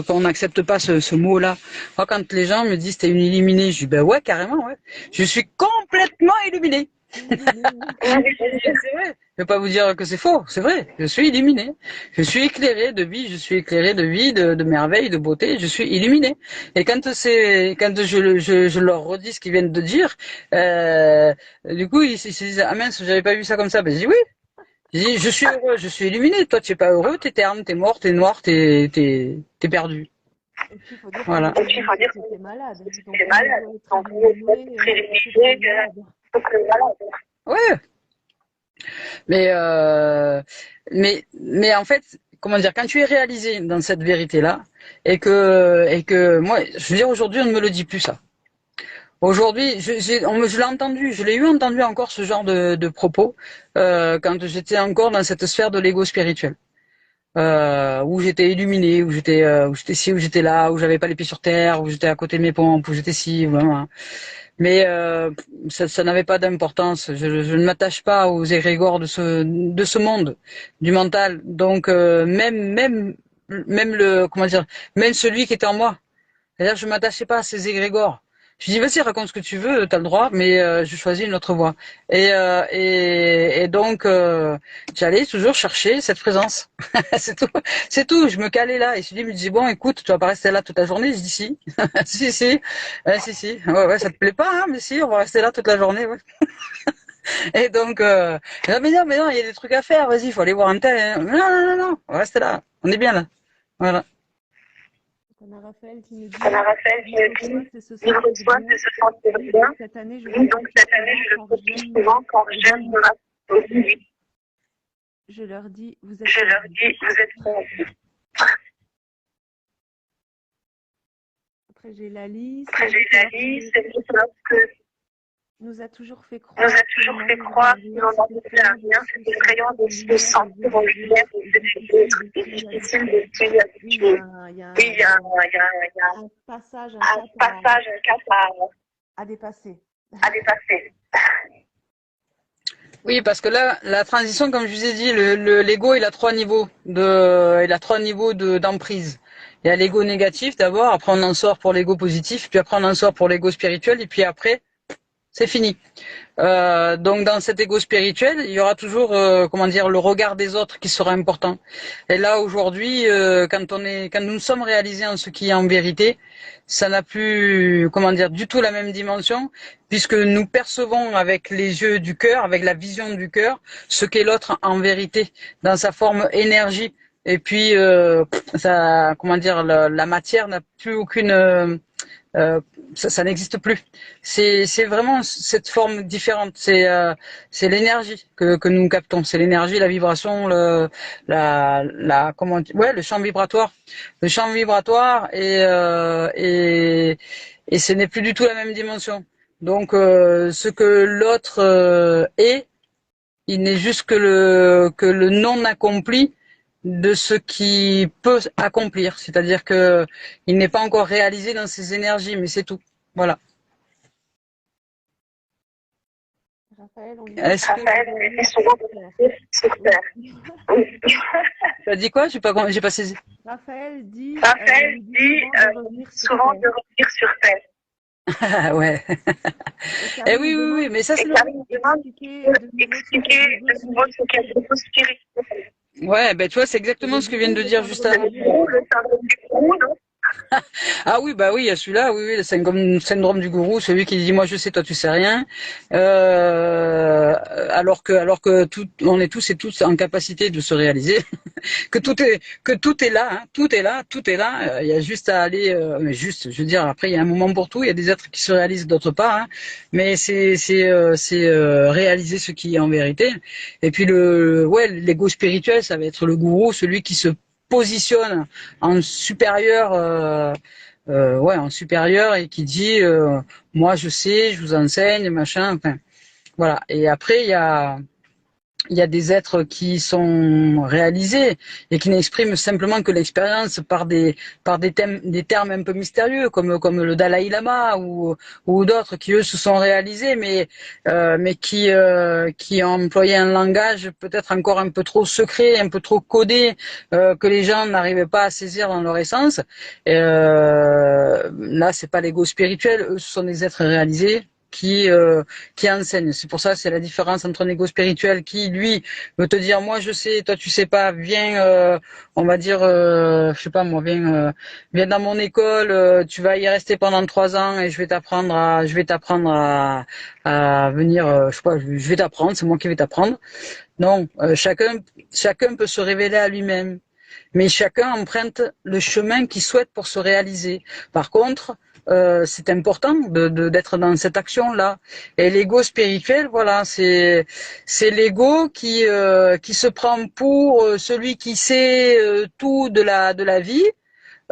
Speaker 1: qu'on n'accepte pas ce mot-là. Moi, quand les gens me disent t'es une illuminée, je dis ben ouais, carrément, ouais. Je suis complètement illuminée. C'est vrai. Je vais pas vous dire que c'est faux, c'est vrai. Je suis illuminé. Je suis éclairé de vie, de merveille, de beauté. Je suis illuminé. Et quand je leur redis ce qu'ils viennent de dire, du coup, ils se disent, ah mince, j'avais pas vu ça comme ça. Ben, je dis oui. Je dis, je suis heureux, je suis illuminé. Toi, tu es pas heureux, t'es terne, t'es mort, t'es noir, t'es perdu.
Speaker 2: Et puis, il faut dire
Speaker 1: Voilà.
Speaker 2: que tu es malade. Donc, on doit être illuminé, malade.
Speaker 1: Ouais. Mais en fait, comment dire, quand tu es réalisé dans cette vérité-là, et que moi, je veux dire, aujourd'hui, on ne me le dit plus ça. Aujourd'hui, je l'ai entendu, je l'ai eu entendu encore ce genre de propos quand j'étais encore dans cette sphère de l'ego spirituel, où j'étais illuminé, où j'étais ci, où j'étais là, où j'avais pas les pieds sur terre, où j'étais à côté de mes pompes, où j'étais ci, vraiment. Mais ça n'avait pas d'importance. Je ne m'attache pas aux égrégores de ce monde, du mental. Donc même le comment dire, même celui qui était en moi. C'est-à-dire je m'attachais pas à ces égrégores. Je dis vas-y raconte ce que tu veux, t'as le droit, mais je choisis une autre voie. Et donc j'allais toujours chercher cette présence. c'est tout, c'est tout. Je me calais là et je me disais bon écoute, tu vas pas rester là toute la journée. Je dis si, si, ouais, ça te plaît pas, hein, mais si, on va rester là toute la journée. Ouais. Et donc mais non, il y a des trucs à faire. Vas-y, il faut aller voir un tel. Hein. Non, on va rester là. On est bien là. Voilà.
Speaker 2: On a Raphaël qui nous dit c'est se sentir bien. Cette année, je le fais souvent quand j'aime ma vie. Je leur dis, vous êtes convaincus. Après, j'ai Lali. C'est lorsque nous a toujours fait croire que l'on n'en fait rien, c'est effrayant de se sentir en lumière et c'est difficile de se habituer. Il y a un passage, un cap à dépasser.
Speaker 1: Oui, parce que là, la transition, comme je vous ai dit, l'ego, il a trois niveaux d'emprise. Il y a l'ego négatif d'abord, après on en sort pour l'ego positif, puis après on en sort pour l'ego spirituel, et puis après, c'est fini. Donc dans cet ego spirituel, il y aura toujours, le regard des autres qui sera important. Et là aujourd'hui, quand nous sommes réalisés en ce qui est en vérité, ça n'a plus, du tout la même dimension, puisque nous percevons avec les yeux du cœur, avec la vision du cœur, ce qu'est l'autre en vérité, dans sa forme énergie. Et puis, la matière n'a plus aucune ça n'existe plus. C'est vraiment cette forme différente. C'est l'énergie que nous captons. C'est l'énergie, la vibration, le champ vibratoire. Le champ vibratoire et ce n'est plus du tout la même dimension. Donc ce que l'autre est, il n'est juste que le non accompli de ce qui peut accomplir, c'est-à-dire que il n'est pas encore réalisé dans ses énergies, mais c'est tout. Voilà.
Speaker 2: Raphaël, on
Speaker 1: est souvent super. Tu as dit quoi? J'ai pas saisi.
Speaker 2: Raphaël dit
Speaker 1: souvent de revenir sur terre. Ouais. Et oui, mais ça c'est expliquer de nouveau ce qu'est le spirituel. Ouais, ben tu vois, c'est exactement ce que vient de dire juste avant. Ah oui, bah oui, il y a celui-là, oui, le syndrome du gourou, celui qui dit moi je sais, toi tu sais rien, alors que on est tous et toutes en capacité de se réaliser, que tout est là, hein, tout est là, il y a juste à aller, je veux dire, après il y a un moment pour tout, il y a des êtres qui se réalisent, d'autres pas, hein, mais c'est réaliser ce qui est en vérité. Et puis l'ego spirituel, ça va être le gourou, celui qui se positionne en supérieur, en supérieur et qui dit moi je sais, je vous enseigne, machin, enfin voilà. Et après il y a des êtres qui sont réalisés et qui n'expriment simplement que l'expérience par des termes un peu mystérieux comme le Dalai Lama ou d'autres qui eux se sont réalisés mais qui ont employé un langage peut-être encore un peu trop secret, un peu trop codé que les gens n'arrivaient pas à saisir dans leur essence. Là c'est pas l'ego spirituel, eux ce sont des êtres réalisés qui enseigne. C'est pour ça, c'est la différence entre un ego spirituel qui, lui, veut te dire, moi je sais, toi tu sais pas, viens, on va dire, je sais pas moi, viens dans mon école, tu vas y rester pendant 3 ans et je vais t'apprendre à venir, je sais pas, je vais t'apprendre, c'est moi qui vais t'apprendre. Non, chacun peut se révéler à lui-même, mais chacun emprunte le chemin qu'il souhaite pour se réaliser. Par contre, c'est important d'être dans cette action-là. Et l'ego spirituel, voilà, c'est l'ego qui se prend pour celui qui sait tout de la vie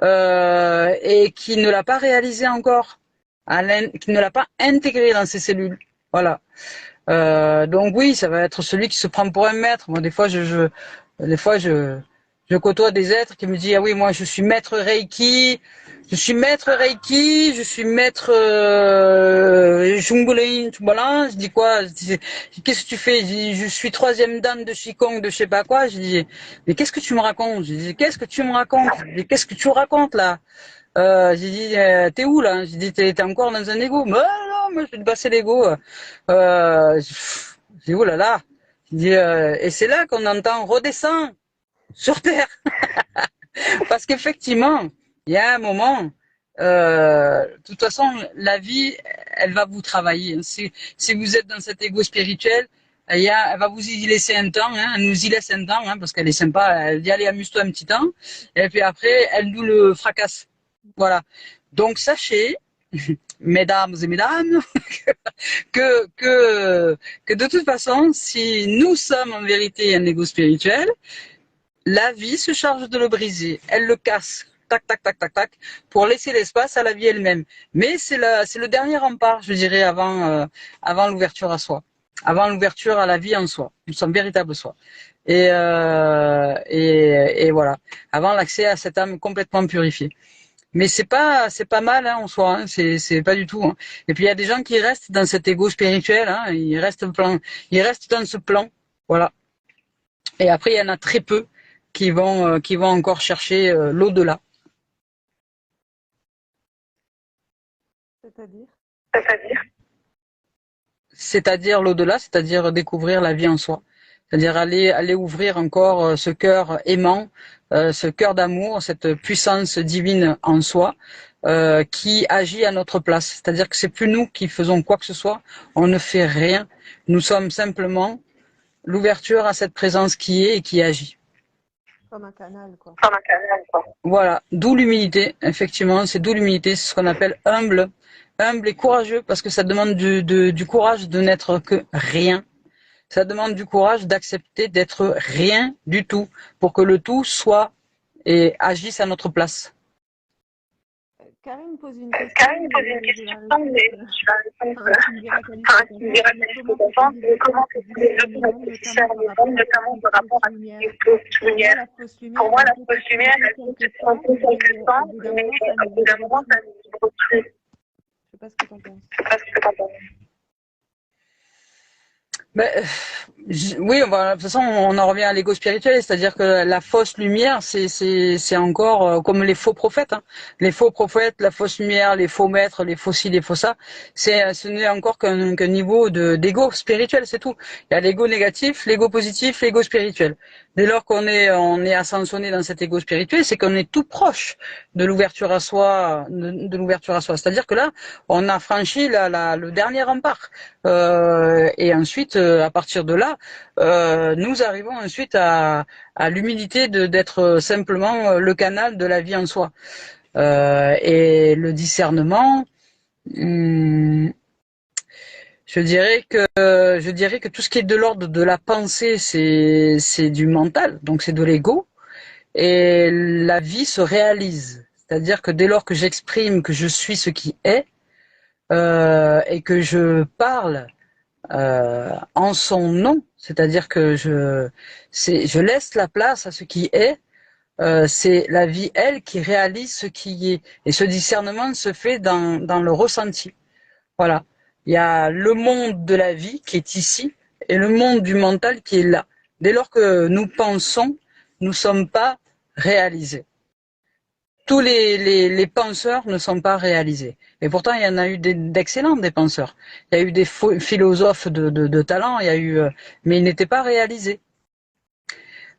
Speaker 1: et qui ne l'a pas réalisé encore, qui ne l'a pas intégré dans ses cellules. Voilà. Donc oui, ça va être celui qui se prend pour un maître. Moi, des fois, je côtoie des êtres qui me disent, ah oui, moi, je suis maître Reiki, je suis maître Junglein, voilà. Je dis quoi? Qu'est-ce que tu fais? Je dis, je suis troisième dan de Qigong, de je sais pas quoi. Je dis, mais qu'est-ce que tu me racontes? Je dis, qu'est-ce que tu me racontes? Je dis, qu'est-ce que tu racontes là? J'ai dit, t'es où là? J'ai dit, t'es encore dans un égo. Mais non, moi je vais te passer l'ego. J'ai dit, oh là là. J'ai dit, et c'est là qu'on entend redescend sur terre. Parce qu'effectivement, il y a un moment, de toute façon, la vie, elle va vous travailler. Si vous êtes dans cet égo spirituel, elle va vous y laisser un temps, hein, elle nous y laisse un temps, hein, parce qu'elle est sympa, elle dit allez amuse-toi un petit temps, et puis après, elle nous le fracasse. Voilà. Donc sachez, mesdames et mesdames, que de toute façon, si nous sommes en vérité un ego spirituel, la vie se charge de le briser. Elle le casse. Tac, tac, tac, tac, tac, pour laisser l'espace à la vie elle-même. Mais c'est le dernier rempart, je dirais, avant l'ouverture à soi. Avant l'ouverture à la vie en soi. Son véritable soi. Et voilà. Avant l'accès à cette âme complètement purifiée. Mais c'est pas mal hein, en soi, hein, c'est pas du tout. Hein. Et puis il y a des gens qui restent dans cet ego spirituel, hein, ils restent dans ce plan, voilà. Et après il y en a très peu qui vont encore chercher l'au-delà. C'est-à-dire l'au-delà, c'est-à-dire découvrir la vie en soi. C'est-à-dire aller ouvrir encore ce cœur aimant, ce cœur d'amour, cette puissance divine en soi, qui agit à notre place. C'est-à-dire que c'est plus nous qui faisons quoi que ce soit, on ne fait rien. Nous sommes simplement l'ouverture à cette présence qui est et qui agit.
Speaker 2: Comme un canal, quoi.
Speaker 1: Voilà, d'où l'humilité, effectivement, c'est d'où l'humilité, c'est ce qu'on appelle humble et courageux, parce que ça demande du courage de n'être que rien. Ça demande du courage d'accepter d'être rien du tout, pour que le tout soit et agisse à notre place.
Speaker 2: Karine pose une question, mais je la réponds. Tu me diras ce que tu penses, mais comment tu discernes les hommes, notamment par rapport à cette lumière. Pour moi, la fausse lumière, elle peut se sentir quelque temps, mais au bout d'un moment, ça nous retrouve. Je sais pas ce que tu en penses.
Speaker 1: Ben, oui, de toute façon, on en revient à l'ego spirituel, c'est-à-dire que la fausse lumière, c'est encore comme les faux prophètes. Hein. Les faux prophètes, la fausse lumière, les faux maîtres, les faux ci, les faux ça. Ce n'est encore qu'un niveau d'ego spirituel, c'est tout. Il y a l'ego négatif, l'ego positif, l'ego spirituel. Dès lors qu'on est ascensionné dans cet ego spirituel, c'est qu'on est tout proche de l'ouverture à soi, de l'ouverture à soi. C'est-à-dire que là, on a franchi le dernier rempart. Et ensuite, à partir de là, nous arrivons ensuite à l'humilité d'être simplement le canal de la vie en soi. Et le discernement, je dirais que tout ce qui est de l'ordre de la pensée, c'est du mental, donc c'est de l'ego. Et la vie se réalise. C'est-à-dire que dès lors que j'exprime que je suis ce qui est, et que je parle en son nom, c'est-à-dire que je laisse la place à ce qui est, c'est la vie, elle, qui réalise ce qui est. Et ce discernement se fait dans le ressenti. Voilà. Il y a le monde de la vie qui est ici et le monde du mental qui est là. Dès lors que nous pensons, nous ne sommes pas réalisés. tous les penseurs ne sont pas réalisés. Et pourtant, il y en a eu d'excellents des penseurs. Il y a eu des philosophes de talent, il y a eu, mais ils n'étaient pas réalisés.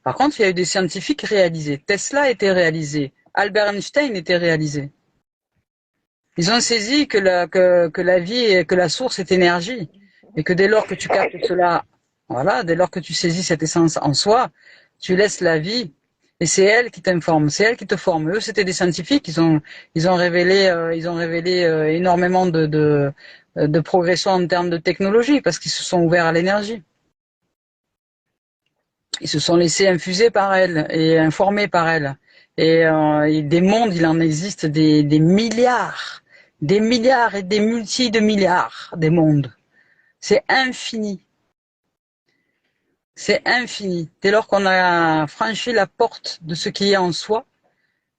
Speaker 1: Par contre, il y a eu des scientifiques réalisés. Tesla était réalisé. Albert Einstein était réalisé. Ils ont saisi que la vie, que la source est énergie. Et que dès lors que tu captes cela, voilà, dès lors que tu saisis cette essence en soi, tu laisses la vie. Et c'est elle qui t'informe, c'est elle qui te forme. Eux, c'était des scientifiques. Ils ont révélé énormément de progression en termes de technologie parce qu'ils se sont ouverts à l'énergie. Ils se sont laissés infuser par elle et informer par elle. Et des mondes, il en existe des milliards, des milliards et des multi de milliards des mondes. C'est infini. C'est infini. Dès lors qu'on a franchi la porte de ce qui est en soi,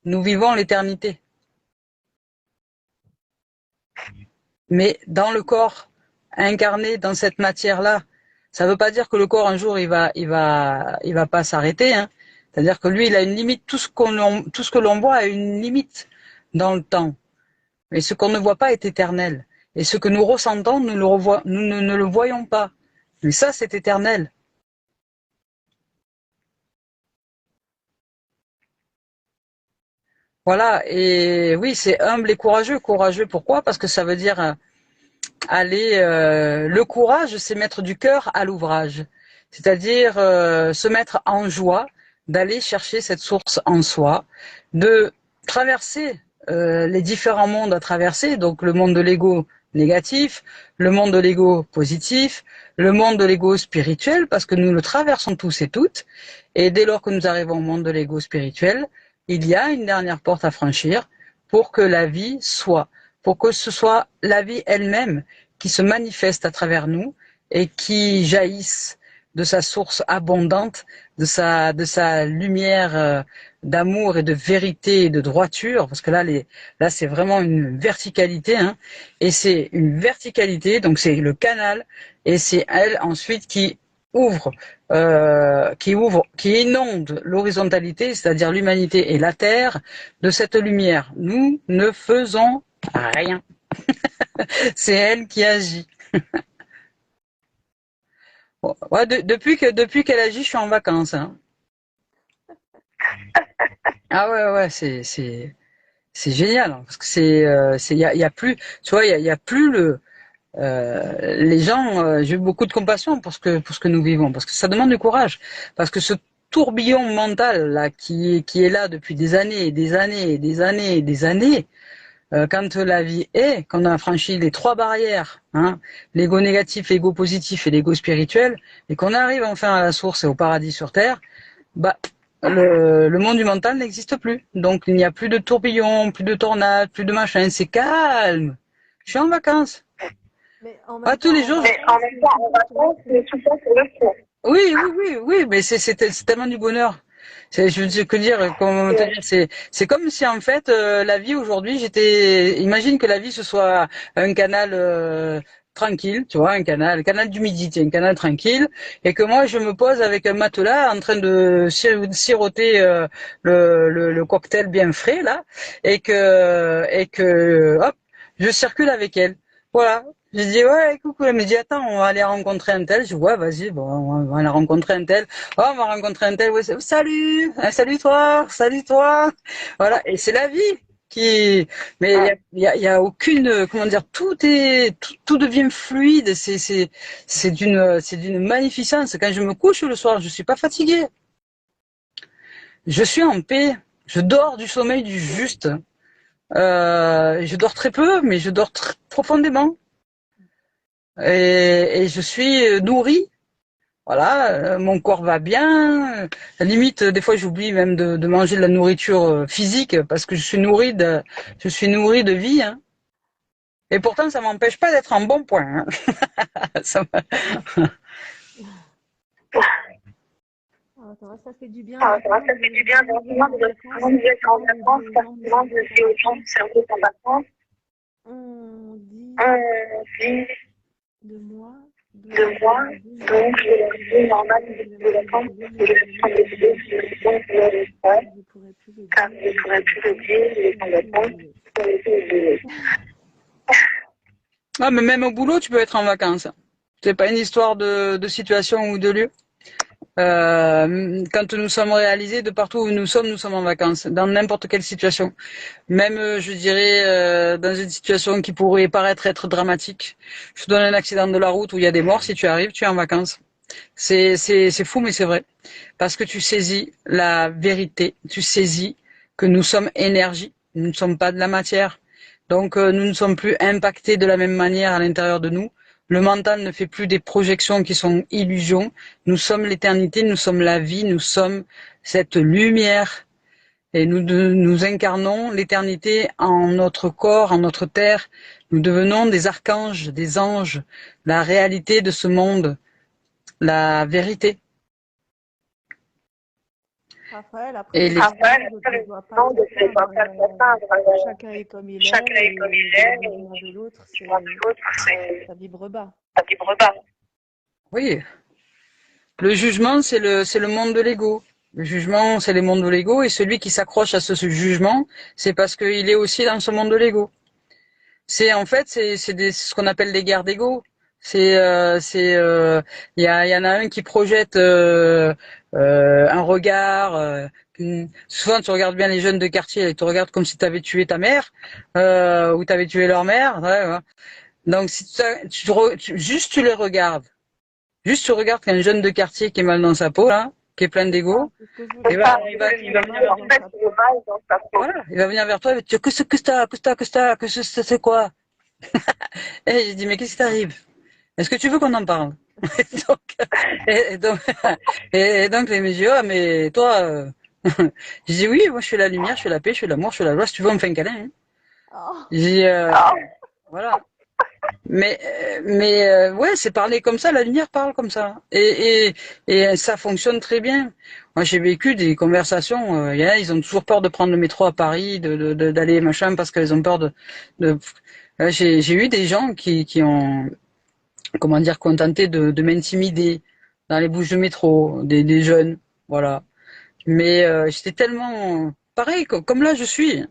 Speaker 1: nous vivons l'éternité. Mais dans le corps, incarné dans cette matière-là, ça ne veut pas dire que le corps un jour il va pas s'arrêter. Hein. C'est-à-dire que lui, il a une limite. Tout ce que l'on voit a une limite dans le temps. Mais ce qu'on ne voit pas est éternel. Et ce que nous ressentons, nous ne le voyons pas. Mais ça, c'est éternel. Voilà. Et oui, c'est humble et courageux. Courageux, pourquoi? Parce que ça veut dire aller. Le courage, c'est mettre du cœur à l'ouvrage. C'est-à-dire se mettre en joie d'aller chercher cette source en soi, de traverser les différents mondes à traverser, donc le monde de l'ego négatif, le monde de l'ego positif, le monde de l'ego spirituel, parce que nous le traversons tous et toutes, et dès lors que nous arrivons au monde de l'ego spirituel, il y a une dernière porte à franchir pour que la vie soit, pour que ce soit la vie elle-même qui se manifeste à travers nous et qui jaillisse de sa source abondante, de sa lumière d'amour et de vérité et de droiture, parce que là c'est vraiment une verticalité, hein, et c'est une verticalité, donc c'est le canal, et c'est elle ensuite qui inonde l'horizontalité, c'est-à-dire l'humanité et la terre, de cette lumière. Nous ne faisons rien. C'est elle qui agit. Ouais, depuis qu'elle agit, je suis en vacances. Hein. Ah ouais, c'est génial hein, parce que y a plus, tu vois, il y a plus les gens. J'ai eu beaucoup de compassion pour ce que nous vivons, parce que ça demande du courage, parce que ce tourbillon mental là qui est là depuis des années et des années et des années et des années. Quand la vie est, qu'on a franchi les 3 barrières, hein, l'ego négatif, l'ego positif et l'ego spirituel, et qu'on arrive enfin à la source et au paradis sur Terre, bah le monde du mental n'existe plus. Donc il n'y a plus de tourbillons, plus de tornades, plus de machin, c'est calme. Je suis en vacances.
Speaker 2: Mais en
Speaker 1: Pas
Speaker 2: même
Speaker 1: tous
Speaker 2: temps,
Speaker 1: les jours.
Speaker 2: en vacances, mais tout ça, c'est le fond.
Speaker 1: Oui, mais c'est tellement du bonheur. Je veux dire, que dire, comment te dire, c'est comme si en fait la vie aujourd'hui, imagine que la vie ce soit un canal tranquille, tu vois, un canal d'humidité, un canal tranquille, et que moi je me pose avec un matelas en train de siroter le cocktail bien frais là, et que hop, je circule avec elle. Voilà. J'ai dit, ouais, coucou. Elle me dit, attends, on va aller rencontrer un tel. Je dis, ouais, vas-y, bon, on va aller rencontrer un tel. Oh, on va rencontrer un tel. Ouais, salut, salut toi. Voilà. Et c'est la vie mais il y a aucune, comment dire, tout devient fluide. C'est d'une magnificence. Quand je me couche le soir, je suis pas fatiguée. Je suis en paix. Je dors du sommeil du juste. Je dors très peu, mais je dors profondément. Et je suis nourrie. Voilà, mon corps va bien. Limite, des fois, j'oublie même de manger de la nourriture physique parce que je suis nourrie de vie. Hein. Et pourtant, ça m'empêche pas d'être en bon point. Hein.
Speaker 2: Ça fait du bien.
Speaker 3: Ça fait du bien d'entendre de vous êtes en vacances, forcément, de ces gens du cerveau en vacances.
Speaker 2: On dit de moi, donc je vais leur dire normal de vacances, de
Speaker 3: pourrais plus le
Speaker 2: car je ne pourrais plus le dire, il est en vacances.
Speaker 1: Ah, mais même au boulot, tu peux être en vacances. C'est pas une histoire de situation ou de lieu. Quand nous sommes réalisés, de partout où nous sommes en vacances, dans n'importe quelle situation. Même, je dirais, dans une situation qui pourrait paraître être dramatique. Je te donne un accident de la route où il y a des morts, si tu arrives, tu es en vacances. C'est fou, mais c'est vrai. Parce que tu saisis la vérité, tu saisis que nous sommes énergie, nous ne sommes pas de la matière. Donc nous ne sommes plus impactés de la même manière à l'intérieur de nous. Le mental ne fait plus des projections qui sont illusions. Nous sommes l'éternité, nous sommes la vie, nous sommes cette lumière. Et nous incarnons l'éternité en notre corps, en notre terre. Nous devenons des archanges, des anges, la réalité de ce monde, la vérité.
Speaker 3: Raphaël, après, je ne dois pas t'atteindre. Chacun est comme il est, et le jugement de l'autre, ça vibre bas.
Speaker 1: Oui, le jugement, c'est le monde de l'ego. Le jugement, c'est le monde de l'ego, et celui qui s'accroche à ce jugement, c'est parce qu'il est aussi dans ce monde de l'ego. C'est en fait, c'est ce qu'on appelle des guerres d'ego. Il y en a un qui projette un regard. Souvent, tu regardes bien les jeunes de quartier, ils te regardent comme si tu avais tué ta mère ou tu avais tué leur mère. Ouais. Donc, si juste tu les regardes, juste tu regardes qu'un jeune de quartier qui est mal dans sa peau, là, qui est plein d'ego, il va venir vers toi, il va te dire que c'est quoi? Et j'ai dit, mais qu'est-ce qui t'arrive? Est-ce que tu veux qu'on en parle? et donc, et donc les me disent, ah, mais toi, je dis, oui, moi je suis la lumière, je suis la paix, je suis l'amour, je suis la joie, si tu veux, on me fait un câlin. Hein. Je dis, voilà. Mais ouais, c'est parler comme ça, la lumière parle comme ça. Et ça fonctionne très bien. Moi, j'ai vécu des conversations, ils ont toujours peur de prendre le métro à Paris, d'aller machin, parce qu'ils ont peur de j'ai eu des gens qui ont, comment dire, qui ont tenté de m'intimider dans les bouches de métro, des jeunes, voilà. Mais j'étais tellement pareil, comme là je suis.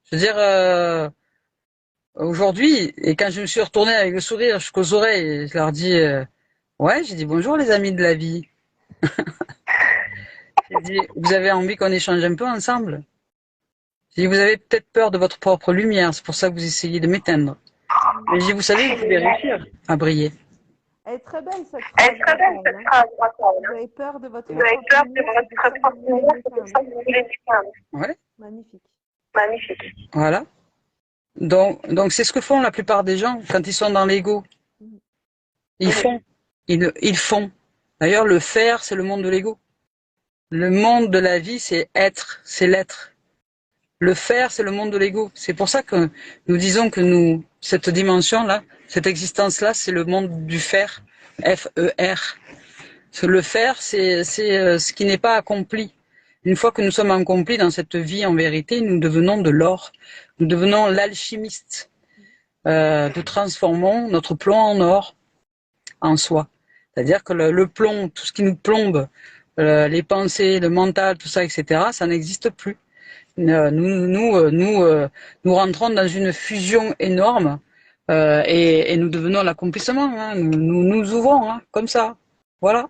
Speaker 1: Je veux dire, aujourd'hui, et quand je me suis retournée avec le sourire jusqu'aux oreilles, je leur dis, ouais, j'ai dit bonjour les amis de la vie. J'ai dit, vous avez envie qu'on échange un peu ensemble? J'ai dit, vous avez peut-être peur de votre propre lumière, c'est pour ça que vous essayez de m'éteindre. Mais j'ai dit, vous savez, vous pouvez réussir à briller.
Speaker 3: Elle est très belle cette phrase. Vous avez peur de votre propre lumière, c'est pour ça que vous voulez l'éteindre.
Speaker 1: Ouais.
Speaker 3: Magnifique.
Speaker 1: Voilà. Donc c'est ce que font la plupart des gens quand ils sont dans l'ego. Ils font. D'ailleurs, le faire, c'est le monde de l'ego. Le monde de la vie, c'est être, c'est l'être. Le faire, c'est le monde de l'ego. C'est pour ça que nous disons que cette dimension-là, cette existence-là, c'est le monde du faire, F-E-R. Le faire, c'est ce qui n'est pas accompli. Une fois que nous sommes accomplis dans cette vie, en vérité, nous devenons de l'or. Nous devenons l'alchimiste. Nous transformons notre plomb en or, en soi. C'est-à-dire que le plomb, tout ce qui nous plombe, les pensées, le mental, tout ça, etc., ça n'existe plus. Nous rentrons dans une fusion énorme et nous devenons l'accomplissement. Hein. Nous ouvrons, hein, comme ça. Voilà.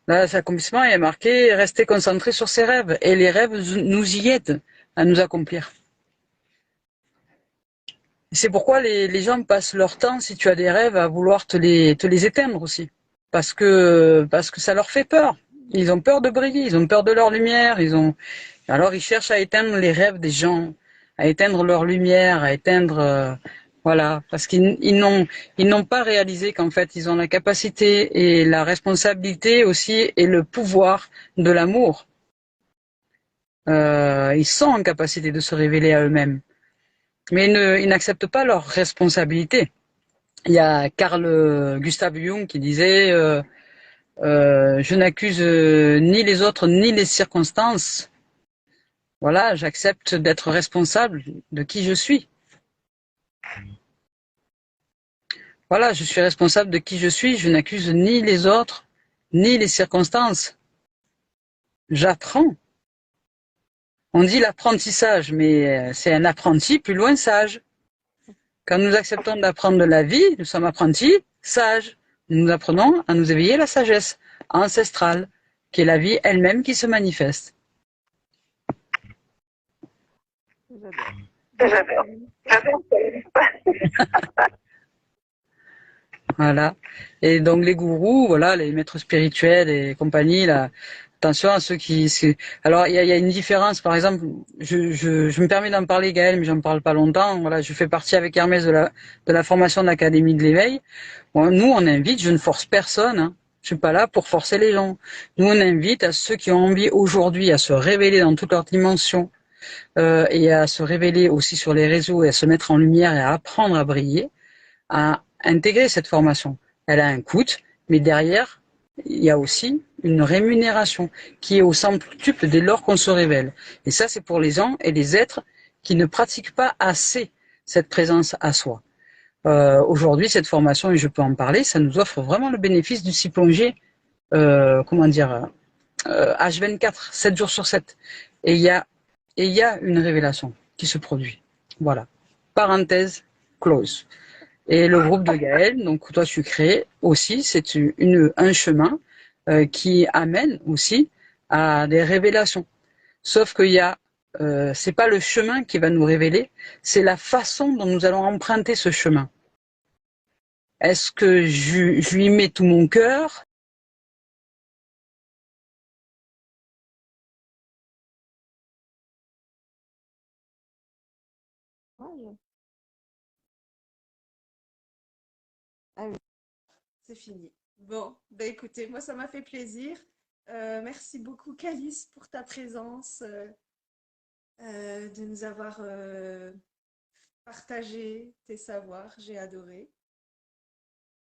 Speaker 1: Là, cet accomplissement est marqué, rester concentré sur ses rêves. Et les rêves nous y aident à nous accomplir. C'est pourquoi les gens passent leur temps, si tu as des rêves, à vouloir te les éteindre aussi. Parce que ça leur fait peur. Ils ont peur de briller, ils ont peur de leur lumière, alors ils cherchent à éteindre les rêves des gens, à éteindre leur lumière, à éteindre, voilà, parce qu'ils n'ont pas réalisé qu'en fait ils ont la capacité et la responsabilité aussi et le pouvoir de l'amour. Ils sont en capacité de se révéler à eux-mêmes, mais ils n'acceptent pas leur responsabilité. Il y a Carl Gustav Jung qui disait je n'accuse ni les autres ni les circonstances. Voilà, j'accepte d'être responsable de qui je suis. Voilà, je suis responsable de qui je suis, je n'accuse ni les autres, ni les circonstances. J'apprends On dit l'apprentissage, mais c'est un apprenti plus loin sage. Quand nous acceptons d'apprendre de la vie, nous sommes apprentis sages. Nous apprenons à nous éveiller la sagesse ancestrale, qui est la vie elle-même qui se manifeste.
Speaker 3: J'adore.
Speaker 1: Voilà. Et donc les gourous, voilà, les maîtres spirituels et compagnie, là, attention à ceux qui. Alors il y a une différence, par exemple, je me permets d'en parler, Gaël, mais j'en parle pas longtemps. Voilà, je fais partie avec Hermès de la formation de l'Académie de l'éveil. Bon, nous, on invite, je ne force personne. Hein. Je suis pas là pour forcer les gens. Nous, on invite à ceux qui ont envie aujourd'hui à se révéler dans toutes leurs dimensions et à se révéler aussi sur les réseaux et à se mettre en lumière et à apprendre à briller, à intégrer cette formation. Elle a un coût, mais derrière, il y a aussi une rémunération qui est au centuple dès lors qu'on se révèle. Et ça, c'est pour les gens et les êtres qui ne pratiquent pas assez cette présence à soi. Aujourd'hui, cette formation, et je peux en parler, ça nous offre vraiment le bénéfice du s'y plonger, H24, 7 jours sur 7. Et il y a une révélation qui se produit. Voilà. Parenthèse close. Et le groupe de Gaël, donc toi tu crées aussi, c'est un chemin qui amène aussi à des révélations. Sauf qu'il y a, c'est pas le chemin qui va nous révéler, c'est la façon dont nous allons emprunter ce chemin. Est-ce que je lui mets tout mon cœur?
Speaker 3: Ouais. Ah oui, c'est fini. Bon, bah écoutez, moi ça m'a fait plaisir. Merci beaucoup Calice pour ta présence, de nous avoir partagé tes savoirs. J'ai adoré.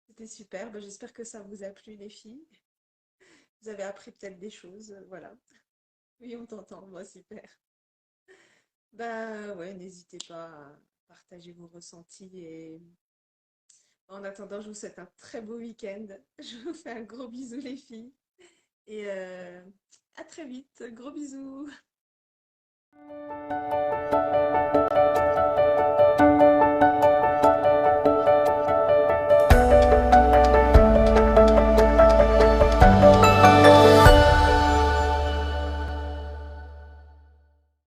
Speaker 3: C'était super. Bah, j'espère que ça vous a plu les filles. Vous avez appris peut-être des choses. Voilà. Oui, on t'entend. Moi, super. Bah ouais, n'hésitez pas à partager vos ressentis et en attendant, je vous souhaite un très beau week-end. Je vous fais un gros bisou les filles et à très vite. Gros bisous.